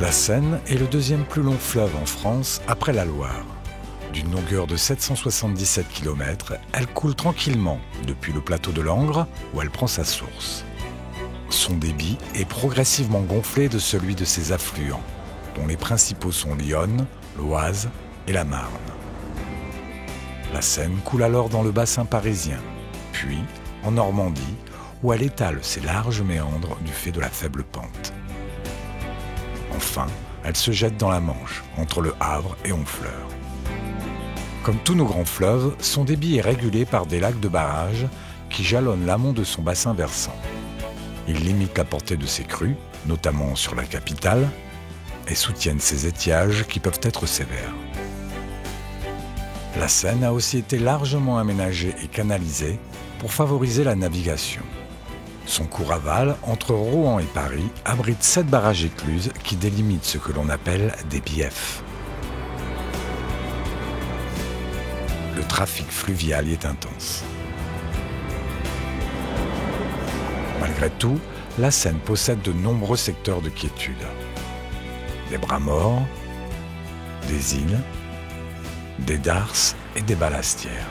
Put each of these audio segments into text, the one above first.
La Seine est le deuxième plus long fleuve en France après la Loire. D'une longueur de 777 km, elle coule tranquillement depuis le plateau de Langres où elle prend sa source. Son débit est progressivement gonflé de celui de ses affluents, dont les principaux sont l'Yonne, l'Oise et la Marne. La Seine coule alors dans le bassin parisien, puis en Normandie, où elle étale ses larges méandres du fait de la faible pente. Enfin, elle se jette dans la Manche, entre Le Havre et Honfleur. Comme tous nos grands fleuves, son débit est régulé par des lacs de barrage qui jalonnent l'amont de son bassin versant. Ils limitent la portée de ses crues, notamment sur la capitale, et soutiennent ses étiages qui peuvent être sévères. La Seine a aussi été largement aménagée et canalisée pour favoriser la navigation. Son cours aval, entre Rouen et Paris, abrite 7 barrages écluses qui délimitent ce que l'on appelle des biefs. Le trafic fluvial y est intense. Malgré tout, la Seine possède de nombreux secteurs de quiétude. Des bras morts, des îles, des darses et des balastières.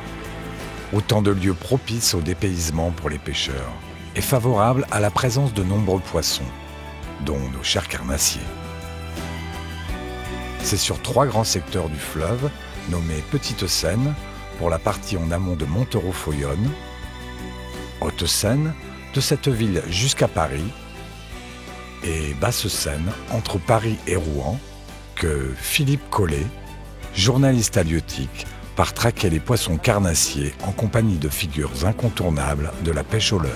Autant de lieux propices au dépaysement pour les pêcheurs et favorables à la présence de nombreux poissons, dont nos chers carnassiers. C'est sur 3 grands secteurs du fleuve, nommés Petite Seine, pour la partie en amont de Montereau-Foyonne, Haute Seine, de cette ville jusqu'à Paris, et Basse Seine, entre Paris et Rouen, que Philippe Collet, journaliste halieutique, part traquer les poissons carnassiers en compagnie de figures incontournables de la pêche au leurre.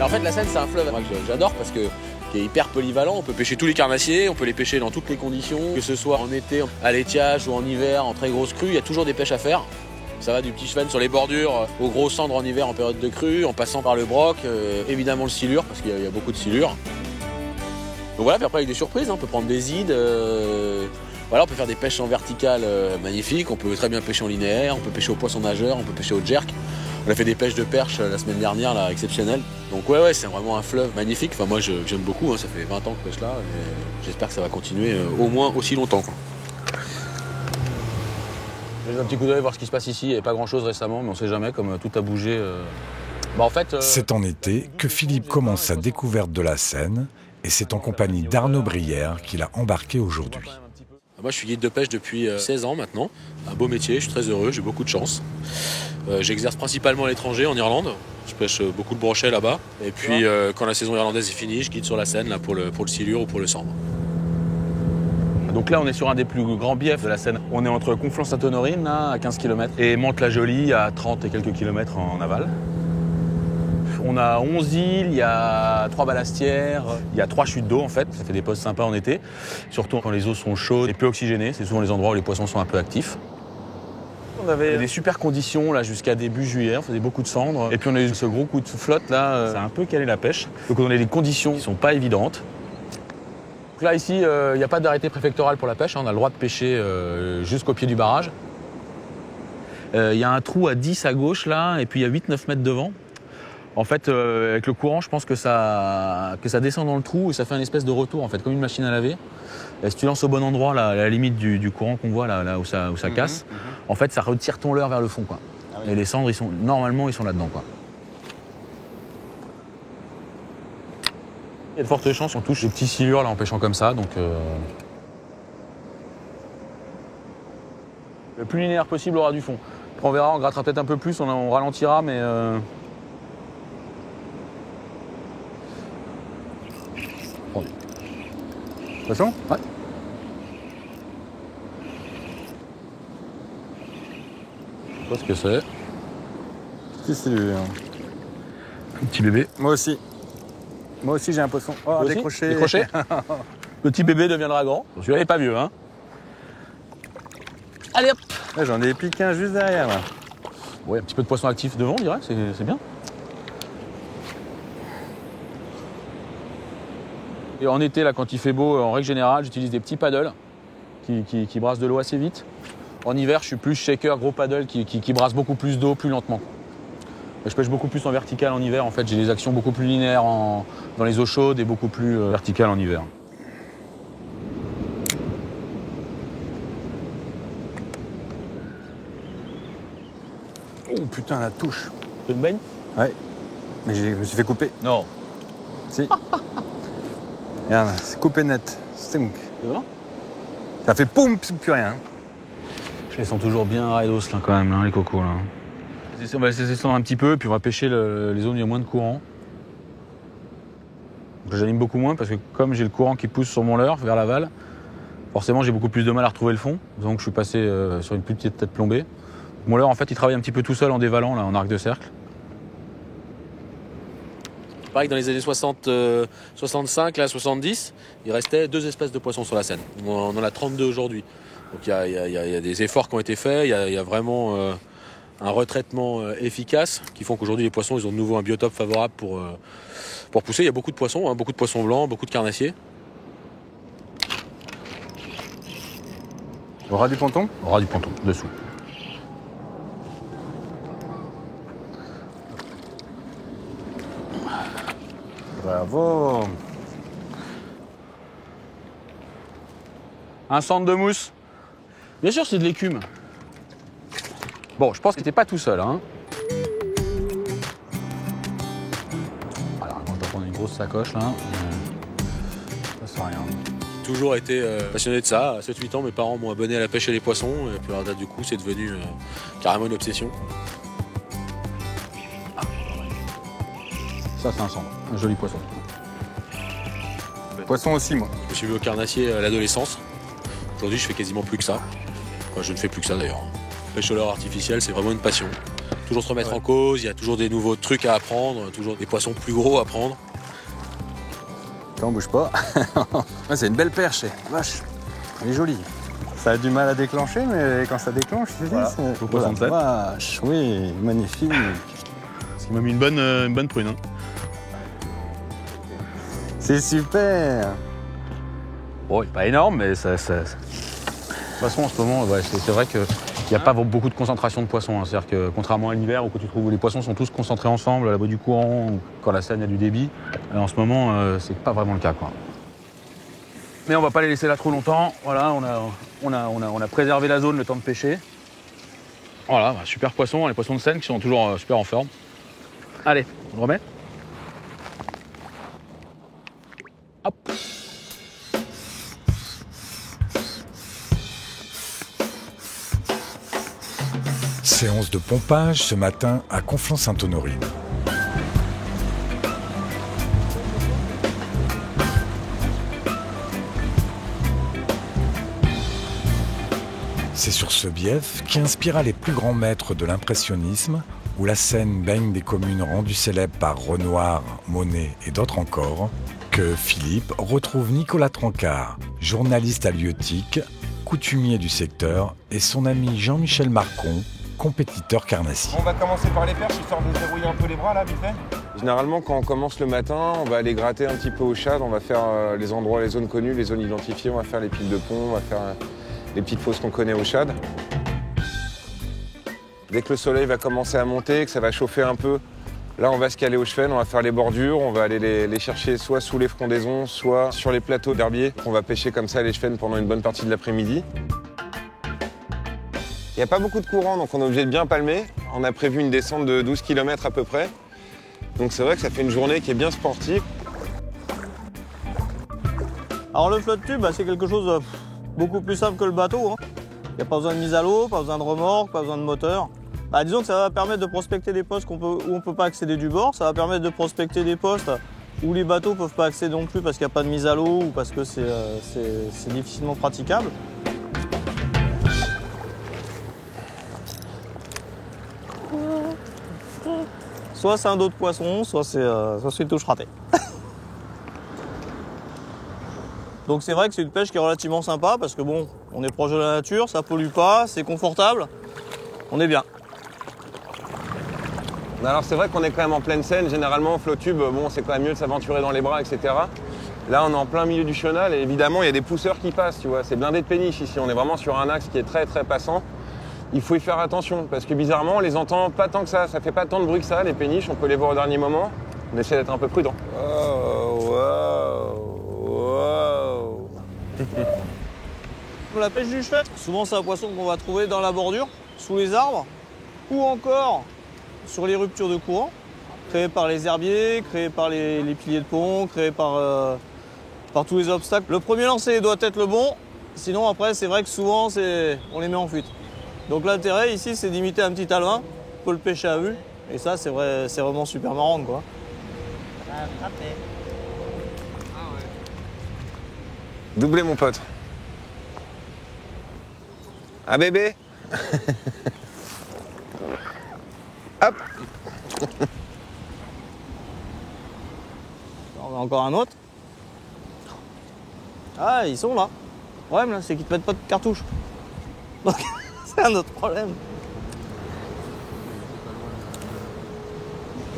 En fait, la Seine, c'est un fleuve moi, que j'adore parce que qui est hyper polyvalent. On peut pêcher tous les carnassiers, on peut les pêcher dans toutes les conditions, que ce soit en été, à l'étiage ou en hiver, en très grosse crue. Il y a toujours des pêches à faire. Ça va du petit cheval sur les bordures au gros cendre en hiver en période de crue, en passant par le broc, évidemment le silure parce qu'il y a beaucoup de silure. Donc voilà, puis après avec des surprises, on peut prendre des ides. Voilà, on peut faire des pêches en verticale magnifiques, on peut très bien pêcher en linéaire, on peut pêcher au poisson nageur, on peut pêcher au jerk. On a fait des pêches de perche la semaine dernière, là, exceptionnelles. Donc ouais, c'est vraiment un fleuve magnifique. Enfin, moi, j'aime beaucoup, hein, ça fait 20 ans que je pêche là. Et j'espère que ça va continuer au moins aussi longtemps. J'ai un petit coup d'œil voir ce qui se passe ici. Il n'y avait pas grand-chose récemment, mais on ne sait jamais, comme tout a bougé. C'est en été que Philippe commence sa découverte de la Seine et c'est en compagnie d'Arnaud Brière qu'il a embarqué aujourd'hui. Moi, je suis guide de pêche depuis 16 ans maintenant. Un beau métier, je suis très heureux, j'ai beaucoup de chance. J'exerce principalement à l'étranger, en Irlande. Je pêche beaucoup de brochets là-bas. Et puis, quand la saison irlandaise est finie, je guide sur la Seine là, pour le silure ou pour le sambre. Donc là, on est sur un des plus grands biefs de la Seine. On est entre Conflans-Sainte-Honorine, là, à 15 km, et Mantes-la-Jolie, à 30 et quelques kilomètres en aval. On a 11 îles, il y a 3 balastières, il y a 3 chutes d'eau en fait, ça fait des postes sympas en été, surtout quand les eaux sont chaudes et peu oxygénées, c'est souvent les endroits où les poissons sont un peu actifs. On avait des super conditions là jusqu'à début juillet, on faisait beaucoup de cendres, et puis on a eu ce gros coup de flotte là, ça a un peu calé la pêche, donc on a des conditions qui sont pas évidentes. Donc là ici, il n'y a pas d'arrêté préfectoral pour la pêche, on a le droit de pêcher jusqu'au pied du barrage. Il y a un trou à 10 à gauche là, et puis il y a 8-9 mètres devant. En fait, avec le courant, je pense que ça descend dans le trou et ça fait une espèce de retour, en fait, comme une machine à laver. Et si tu lances au bon endroit, là, à la limite du courant qu'on voit, là où ça casse, en fait, ça retire ton leurre vers le fond, quoi. Ah oui. Et les cendres, normalement, ils sont là-dedans, quoi. Il y a de fortes chances qu'on touche des petits silures, là, en pêchant comme ça, donc... Le plus linéaire possible aura du fond. Après, on verra, on grattera peut-être un peu plus, on ralentira, mais... Attention ? Ouais. Je sais pas ce que c'est. Qu'est-ce que c'est Un petit bébé. Moi aussi j'ai un poisson. Oh, décroché. Décroché. Petit bébé deviendra grand. Celui-là n'est pas vieux, hein. Allez hop. Là, j'en ai piqué un juste derrière là. Ouais, un petit peu de poisson actif devant, on dirait, c'est bien. Et en été, là, quand il fait beau, en règle générale, j'utilise des petits paddles qui brassent de l'eau assez vite. En hiver, je suis plus shaker, gros paddle qui brasse beaucoup plus d'eau, plus lentement. Je pêche beaucoup plus en vertical en hiver. En fait, j'ai des actions beaucoup plus linéaires dans les eaux chaudes et beaucoup plus verticales en hiver. Oh putain, la touche. Tu te baignes? Ouais. Mais je me suis fait couper. Non. Si. Regarde, c'est coupé net. C'est bon. Tu vois? Ça fait poum, plus rien. Je les sens toujours bien raidos là quand même, là, les cocos là. On va laisser descendre un petit peu, puis on va pêcher les zones où il y a moins de courant. J'anime beaucoup moins parce que comme j'ai le courant qui pousse sur mon leurre vers l'aval, forcément j'ai beaucoup plus de mal à retrouver le fond. Donc je suis passé sur une plus petite tête plombée. Mon leurre en fait il travaille un petit peu tout seul en dévalant là, en arc de cercle. Pareil que dans les années 60, 65, là, 70, il restait 2 espèces de poissons sur la Seine. On en a 32 aujourd'hui. Donc il y a des efforts qui ont été faits, il y a vraiment un retraitement efficace qui font qu'aujourd'hui les poissons ils ont de nouveau un biotope favorable pour pousser. Il y a beaucoup de poissons, beaucoup de poissons blancs, beaucoup de carnassiers. Au ras du ponton? Au ras du ponton, dessous. Bravo. Un centre de mousse. Bien sûr, c'est de l'écume. Bon, je pense que t'es pas tout seul, hein. Alors, je dois prendre une grosse sacoche, là. Ça sert à rien. J'ai toujours été passionné de ça. À 7-8 ans, mes parents m'ont abonné à la pêche et les poissons. Et puis alors, du coup, c'est devenu carrément une obsession. Ça, c'est un cendre. Un joli poisson. Poisson aussi, moi. Je me suis mis au carnassier à l'adolescence. Aujourd'hui, je fais quasiment plus que ça. Enfin, je ne fais plus que ça d'ailleurs. Pêche au leurre artificiel, c'est vraiment une passion. Toujours se remettre en cause, il y a toujours des nouveaux trucs à apprendre, toujours des poissons plus gros à prendre. Attends, bouge pas. Ouais, c'est une belle perche, vache. Elle est jolie. Ça a du mal à déclencher, mais quand ça déclenche, tu Voilà. dis, c'est... Beau poisson de tête. Vache, oui, magnifique. Il m'a mis une bonne prune. Hein. C'est super. Bon, il n'est pas énorme, mais ça... De toute façon, en ce moment, ouais, c'est vrai qu'il n'y a pas beaucoup de concentration de poissons. Hein. C'est-à-dire que, contrairement à l'hiver, où tu trouves où les poissons sont tous concentrés ensemble, à la bout du courant, ou quand la Seine a du débit, en ce moment, c'est pas vraiment le cas, quoi. Mais on va pas les laisser là trop longtemps. Voilà, on a préservé la zone le temps de pêcher. Voilà, bah, super poissons, les poissons de Seine qui sont toujours super en forme. Allez, on le remet. Hop. Séance de pompage ce matin à Conflans-Sainte-Honorine. C'est sur ce bief qui inspira les plus grands maîtres de l'impressionnisme, où la Seine baigne des communes rendues célèbres par Renoir, Monet et d'autres encore, que Philippe retrouve Nicolas Trancard, journaliste halieutique, coutumier du secteur, et son ami Jean-Michel Marcon, compétiteur carnassier. On va commencer par les perches, histoire de dérouiller un peu les bras là, vite fait. Généralement, quand on commence le matin, on va aller gratter un petit peu au shad, on va faire les endroits, les zones connues, les zones identifiées, on va faire les piles de pont, on va faire les petites fosses qu'on connaît au shad. Dès que le soleil va commencer à monter, que ça va chauffer un peu, là on va se caler aux chevens, on va faire les bordures, on va aller les chercher soit sous les frondaisons, soit sur les plateaux d'herbiers. On va pêcher comme ça les chevens pendant une bonne partie de l'après-midi. Il n'y a pas beaucoup de courant, donc on est obligé de bien palmer. On a prévu une descente de 12 km à peu près. Donc c'est vrai que ça fait une journée qui est bien sportive. Alors le flotte tube, c'est quelque chose de beaucoup plus simple que le bateau. Il n'y a pas besoin de mise à l'eau, pas besoin de remorque, pas besoin de moteur. Disons que ça va permettre de prospecter des postes où on ne peut pas accéder du bord. Ça va permettre de prospecter des postes où les bateaux ne peuvent pas accéder non plus parce qu'il n'y a pas de mise à l'eau ou parce que c'est difficilement praticable. Soit c'est un dos de poisson, soit c'est une touche ratée. Donc c'est vrai que c'est une pêche qui est relativement sympa parce que bon, on est proche de la nature, ça pollue pas, c'est confortable, on est bien. Alors c'est vrai qu'on est quand même en pleine Seine, généralement en flotte tube, bon, c'est quand même mieux de s'aventurer dans les bras, etc. Là on est en plein milieu du chenal et évidemment il y a des pousseurs qui passent, tu vois, c'est blindé de péniches ici, on est vraiment sur un axe qui est très très passant. il faut y faire attention parce que bizarrement, on les entend pas tant que ça fait pas tant de bruit que ça, les péniches, on peut les voir au dernier moment. On essaie d'être un peu prudent. La pêche du chevet, souvent c'est un poisson qu'on va trouver dans la bordure, sous les arbres, ou encore sur les ruptures de courant, créées par les herbiers, créées par les piliers de pont, créées par tous les obstacles. Le premier lancer doit être le bon, sinon après c'est vrai que souvent on les met en fuite. Donc l'intérêt ici c'est d'imiter un petit alevin, on peut le pêcher à vue, et ça c'est vraiment super marrant quoi. Doublé mon pote. Ah bébé. Hop. On a encore un autre. Ah, ils sont là. Le problème, là, c'est qu'ils te mettent pas de cartouche. Donc, c'est un autre problème.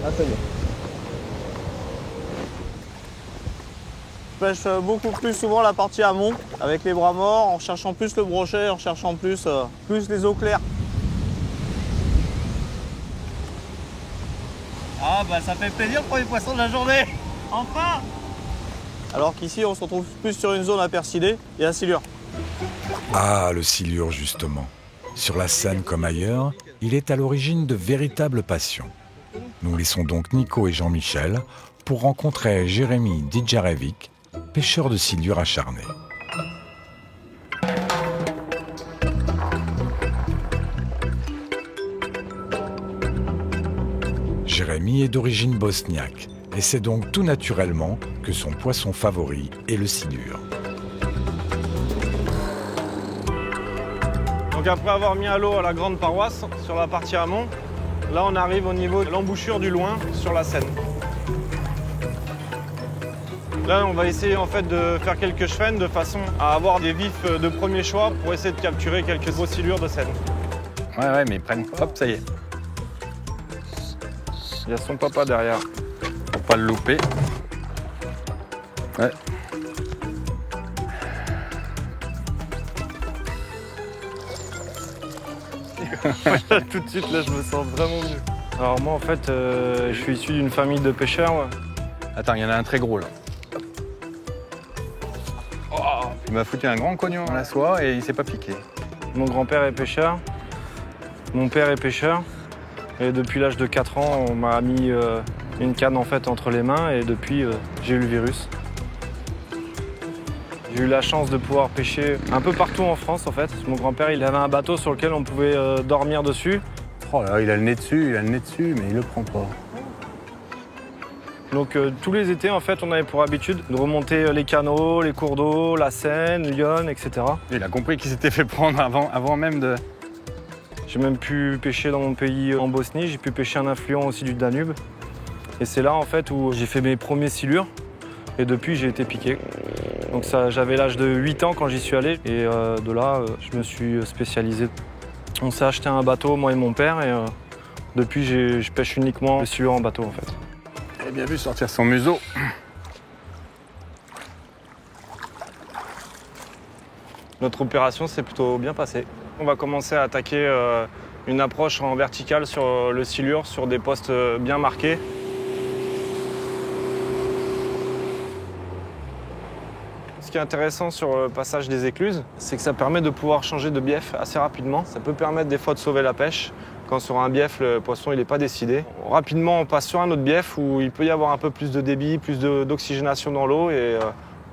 Là, ça y est. Je pêche beaucoup plus souvent la partie amont, avec les bras morts, en cherchant plus le brochet, en cherchant plus les eaux claires. Ah, bah ça fait plaisir pour les poissons de la journée. Enfin! Alors qu'ici, on se retrouve plus sur une zone à persider et à silure. Ah, le silure justement. Sur la Seine comme ailleurs, il est à l'origine de véritables passions. Nous laissons donc Nico et Jean-Michel pour rencontrer Jérémy Didjarevic, pêcheur de silure acharné. Jérémy est d'origine bosniaque et c'est donc tout naturellement que son poisson favori est le silure. Donc après avoir mis à l'eau à la grande paroisse, sur la partie amont, là on arrive au niveau de l'embouchure du Loing sur la Seine. Là on va essayer en fait de faire quelques chevens de façon à avoir des vifs de premier choix pour essayer de capturer quelques beaux silures de Seine. Ouais, mais ils prennent. Hop, ça y est. Il y a son papa derrière. Pour pas le louper. Ouais. Tout de suite, là, je me sens vraiment mieux. Alors moi, en fait, je suis issu d'une famille de pêcheurs. Ouais. Attends, il y en a un très gros là. Oh, il m'a foutu un grand cognon dans la soie et il s'est pas piqué. Mon grand-père est pêcheur, mon père est pêcheur. Et depuis l'âge de 4 ans, on m'a mis une canne en fait entre les mains et depuis, j'ai eu le virus. J'ai eu la chance de pouvoir pêcher un peu partout en France en fait. Mon grand-père, il avait un bateau sur lequel on pouvait dormir dessus. Oh là, il a le nez dessus, mais il le prend pas. Donc tous les étés, en fait, on avait pour habitude de remonter les canaux, les cours d'eau, la Seine, Lyon, etc. Il a compris qu'il s'était fait prendre avant même de... J'ai même pu pêcher dans mon pays en Bosnie, j'ai pu pêcher un affluent aussi du Danube. Et c'est là en fait où j'ai fait mes premiers silures et depuis j'ai été piqué. Donc j'avais l'âge de 8 ans quand j'y suis allé et de là je me suis spécialisé. On s'est acheté un bateau, moi et mon père, et depuis je pêche uniquement le silure en bateau en fait. Il a bien vu sortir son museau. Notre opération s'est plutôt bien passée. On va commencer à attaquer une approche en verticale sur le silure, sur des postes bien marqués. Ce qui est intéressant sur le passage des écluses, c'est que ça permet de pouvoir changer de bief assez rapidement. Ça peut permettre des fois de sauver la pêche. Quand sur un bief, le poisson n'est pas décidé. Rapidement, on passe sur un autre bief où il peut y avoir un peu plus de débit, plus d'oxygénation dans l'eau et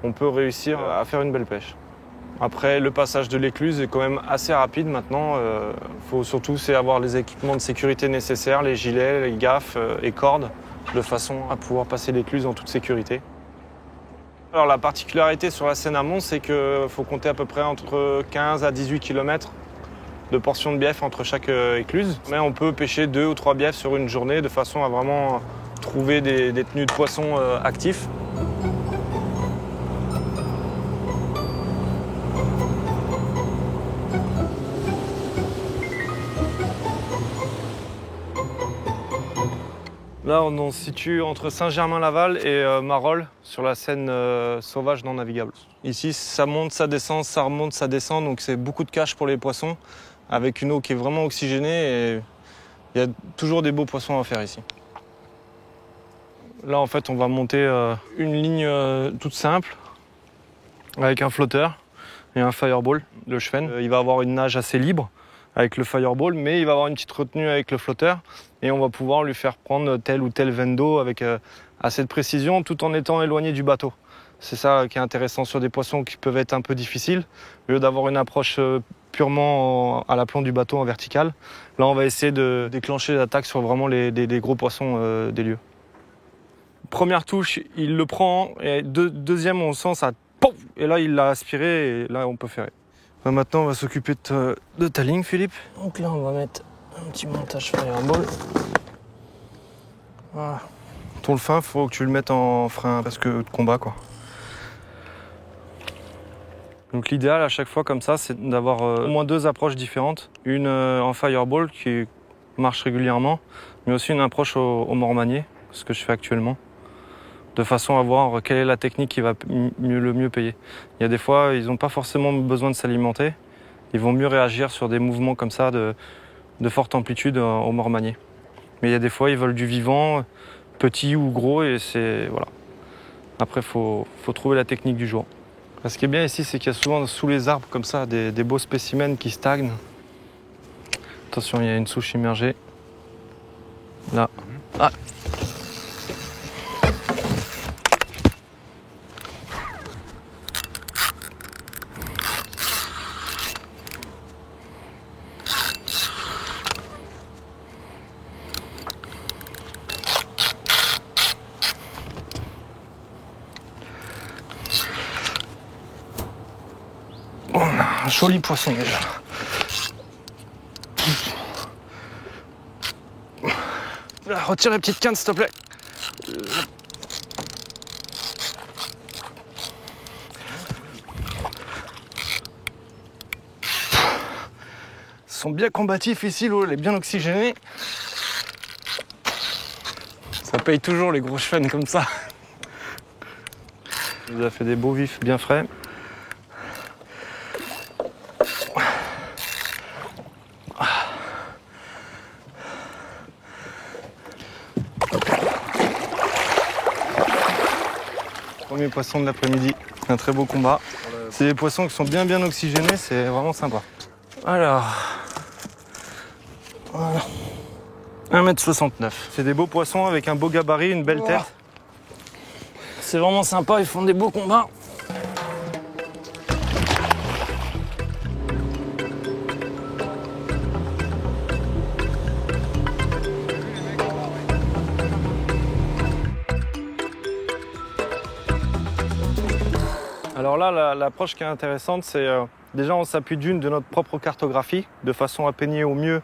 on peut réussir à faire une belle pêche. Après, le passage de l'écluse est quand même assez rapide maintenant. Faut surtout avoir les équipements de sécurité nécessaires, les gilets, les gaffes et cordes, de façon à pouvoir passer l'écluse en toute sécurité. Alors la particularité sur la Seine amont, c'est qu'il faut compter à peu près entre 15 à 18 km de portions de bief entre chaque écluse. Mais on peut pêcher 2 ou 3 biefs sur une journée de façon à vraiment trouver des tenues de poissons actifs. Là, on se situe entre Saint-Germain-Laval et Marolles, sur la Seine sauvage non navigable. Ici, ça monte, ça descend, ça remonte, ça descend, donc c'est beaucoup de cache pour les poissons. avec une eau qui est vraiment oxygénée et il y a toujours des beaux poissons à faire ici. Là en fait on va monter une ligne toute simple avec un flotteur et un fireball, le Schwen. Il va avoir une nage assez libre avec le fireball, mais il va avoir une petite retenue avec le flotteur et on va pouvoir lui faire prendre telle ou telle veine d'eau avec assez de précision tout en étant éloigné du bateau. C'est ça qui est intéressant sur des poissons qui peuvent être un peu difficiles. Au lieu d'avoir une approche purement à l'aplomb du bateau en vertical, là on va essayer de déclencher l'attaque sur vraiment les gros poissons des lieux. Première touche, il le prend, et deuxième on sent ça, pouf, et là il l'a aspiré et là on peut ferrer. Maintenant on va s'occuper de ta ligne, Philippe. Donc là on va mettre un petit montage fireball. Voilà. Ton le fin, faut que tu le mettes en frein presque de combat quoi. Donc l'idéal à chaque fois comme ça, c'est d'avoir au moins 2 approches différentes. Une en fireball qui marche régulièrement, mais aussi une approche au mormanier, ce que je fais actuellement, de façon à voir quelle est la technique qui va le mieux payer. Il y a des fois, ils n'ont pas forcément besoin de s'alimenter, ils vont mieux réagir sur des mouvements comme ça de forte amplitude au mormanier. Mais il y a des fois, ils veulent du vivant, petit ou gros, et c'est voilà. Après, faut trouver la technique du jour. Ce qui est bien ici, c'est qu'il y a souvent sous les arbres comme ça des beaux spécimens qui stagnent. Attention, il y a une souche immergée. Là. Ah. Un joli poisson déjà. Là, retire les petites cannes s'il te plaît. Ils sont bien combatifs ici, l'eau elle est bien oxygénée. Ça paye toujours les gros chevens comme ça. Il nous a fait des beaux vifs bien frais. Premier poisson de l'après-midi, un très beau combat. C'est des poissons qui sont bien oxygénés, c'est vraiment sympa. Alors, voilà. 1,69 m. C'est des beaux poissons avec un beau gabarit, une belle tête. C'est vraiment sympa, ils font des beaux combats. Alors là, l'approche qui est intéressante, c'est déjà on s'appuie de notre propre cartographie, de façon à peigner au mieux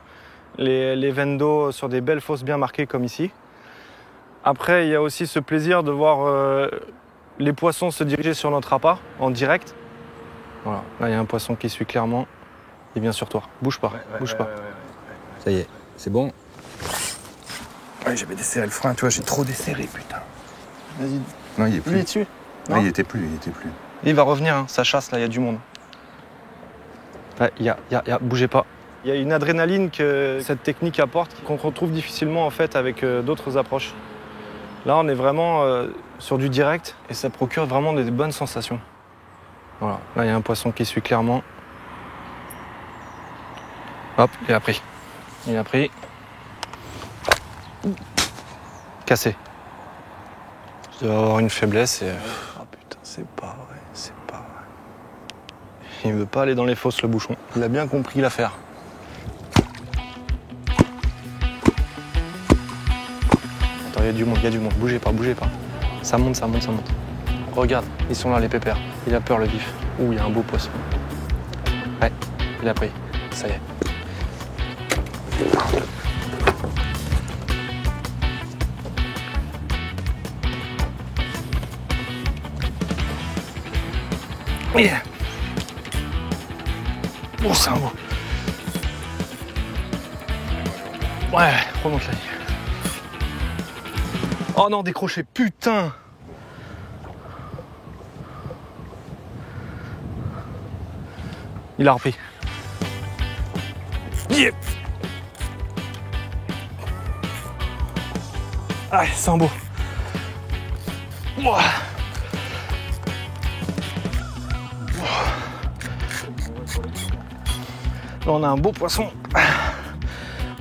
les veines d'eau sur des belles fosses bien marquées comme ici. Après, il y a aussi ce plaisir de voir les poissons se diriger sur notre appât en direct. Voilà, là il y a un poisson qui suit clairement. Il vient sur toi. Bouge pas, bouge pas. Ça y est, c'est bon. Ouais, j'avais desserré le frein, tu vois, j'ai trop desserré, putain. Vas-y. Non, il est Lui plus. est dessus. Non, il était plus. Il va revenir, hein. Ça chasse, là, il y a du monde. Ouais, bougez pas. Il y a une adrénaline que cette technique apporte qu'on retrouve difficilement en fait avec d'autres approches. Là, on est vraiment sur du direct et ça procure vraiment des bonnes sensations. Voilà, là, il y a un poisson qui suit clairement. Hop, il a pris. Cassé. Je dois avoir une faiblesse et... Oh putain, c'est pas vrai. Il veut pas aller dans les fosses, le bouchon. Il a bien compris l'affaire. Attends, il y a du monde. Bougez pas. Ça monte. Regarde, ils sont là, les pépères. Il a peur, le vif. Ouh, il y a un beau poisson. Ouais, il a pris. Ça y est. Yeah. Oh, c'est un beau. Ouais, remonte la ligne. Oh non, décroché, putain. Il a repris. Yeah. Ah, c'est un beau. Ouah. Là, on a un beau poisson.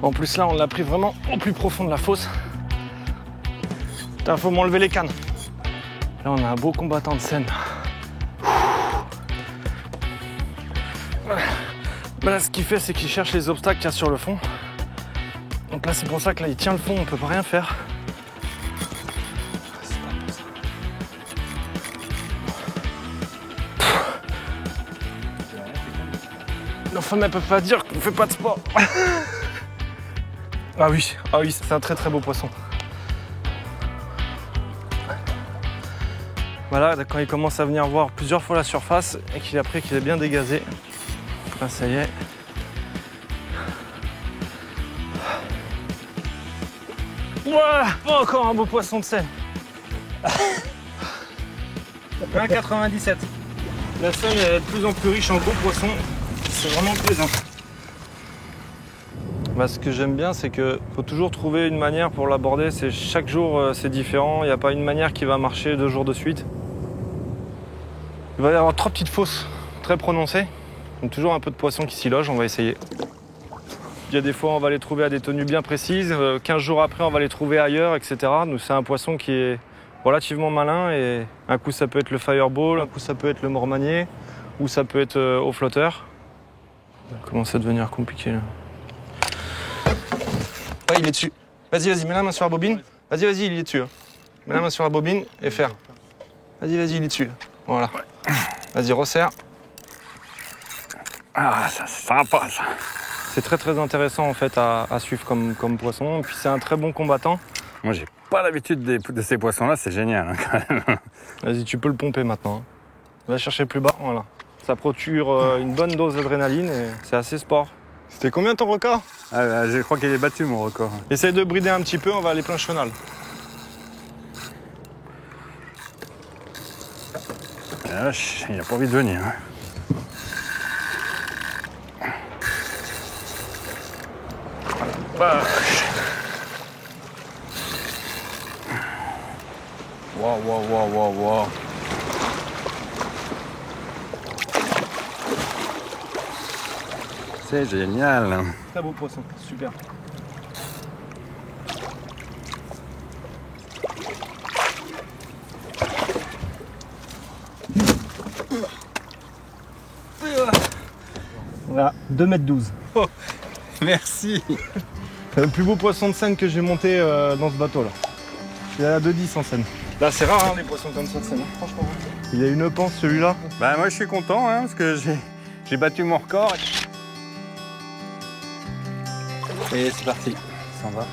En plus, là, on l'a pris vraiment au plus profond de la fosse. Putain, faut m'enlever les cannes. Là, on a un beau combattant de Seine. Là, ce qu'il fait, c'est qu'il cherche les obstacles qu'il y a sur le fond. Donc là, c'est pour ça que là, il tient le fond, on peut pas rien faire. Nos femmes, elles peuvent pas dire qu'on fait pas de sport. Ah oui, c'est un très très beau poisson. Voilà, quand il commence à venir voir plusieurs fois la surface et qu'il est bien dégazé, là ça y est. Voilà, encore un beau poisson de Seine. 1,97. La Seine est de plus en plus riche en gros poissons. C'est vraiment plaisant. Ce que j'aime bien, c'est qu'il faut toujours trouver une manière pour l'aborder. Chaque jour, c'est différent. Il n'y a pas une manière qui va marcher 2 jours de suite. Il va y avoir 3 petites fosses très prononcées. Donc toujours un peu de poisson qui s'y loge, on va essayer. Il y a des fois, on va les trouver à des tenues bien précises. 15 jours après, on va les trouver ailleurs, etc. Donc c'est un poisson qui est relativement malin. Et un coup, ça peut être le fireball, un coup, ça peut être le mormanier, ou ça peut être au flotteur. Ça commence à devenir compliqué là. Ah, il est dessus. Vas-y, mets la main sur la bobine. Vas-y, il est dessus. Mets la main sur la bobine et faire. Vas-y, il est dessus. Voilà. Vas-y, resserre. Ah, ça c'est sympa ça. C'est très très intéressant en fait à suivre comme poisson. Et puis c'est un très bon combattant. Moi j'ai pas l'habitude de ces poissons-là, c'est génial hein, quand même. Vas-y, tu peux le pomper maintenant. Va chercher plus bas, voilà. Ça procure une bonne dose d'adrénaline et c'est assez sport. C'était combien ton record? Je crois qu'il est battu mon record. Essaye de brider un petit peu, on va aller plein chenal. Ah, il a pas envie de venir. Hein. Wow. C'est génial. Très beau poisson, super. Voilà, 2,12 m. Oh, merci. C'est le plus beau poisson de Seine que j'ai monté dans ce bateau là. Il est à 2,10 en Seine. Là c'est rare hein, les poissons comme ça de Seine, franchement. Il a une panse celui-là. Bah moi je suis content hein, parce que j'ai battu mon record. Et c'est parti, ça va.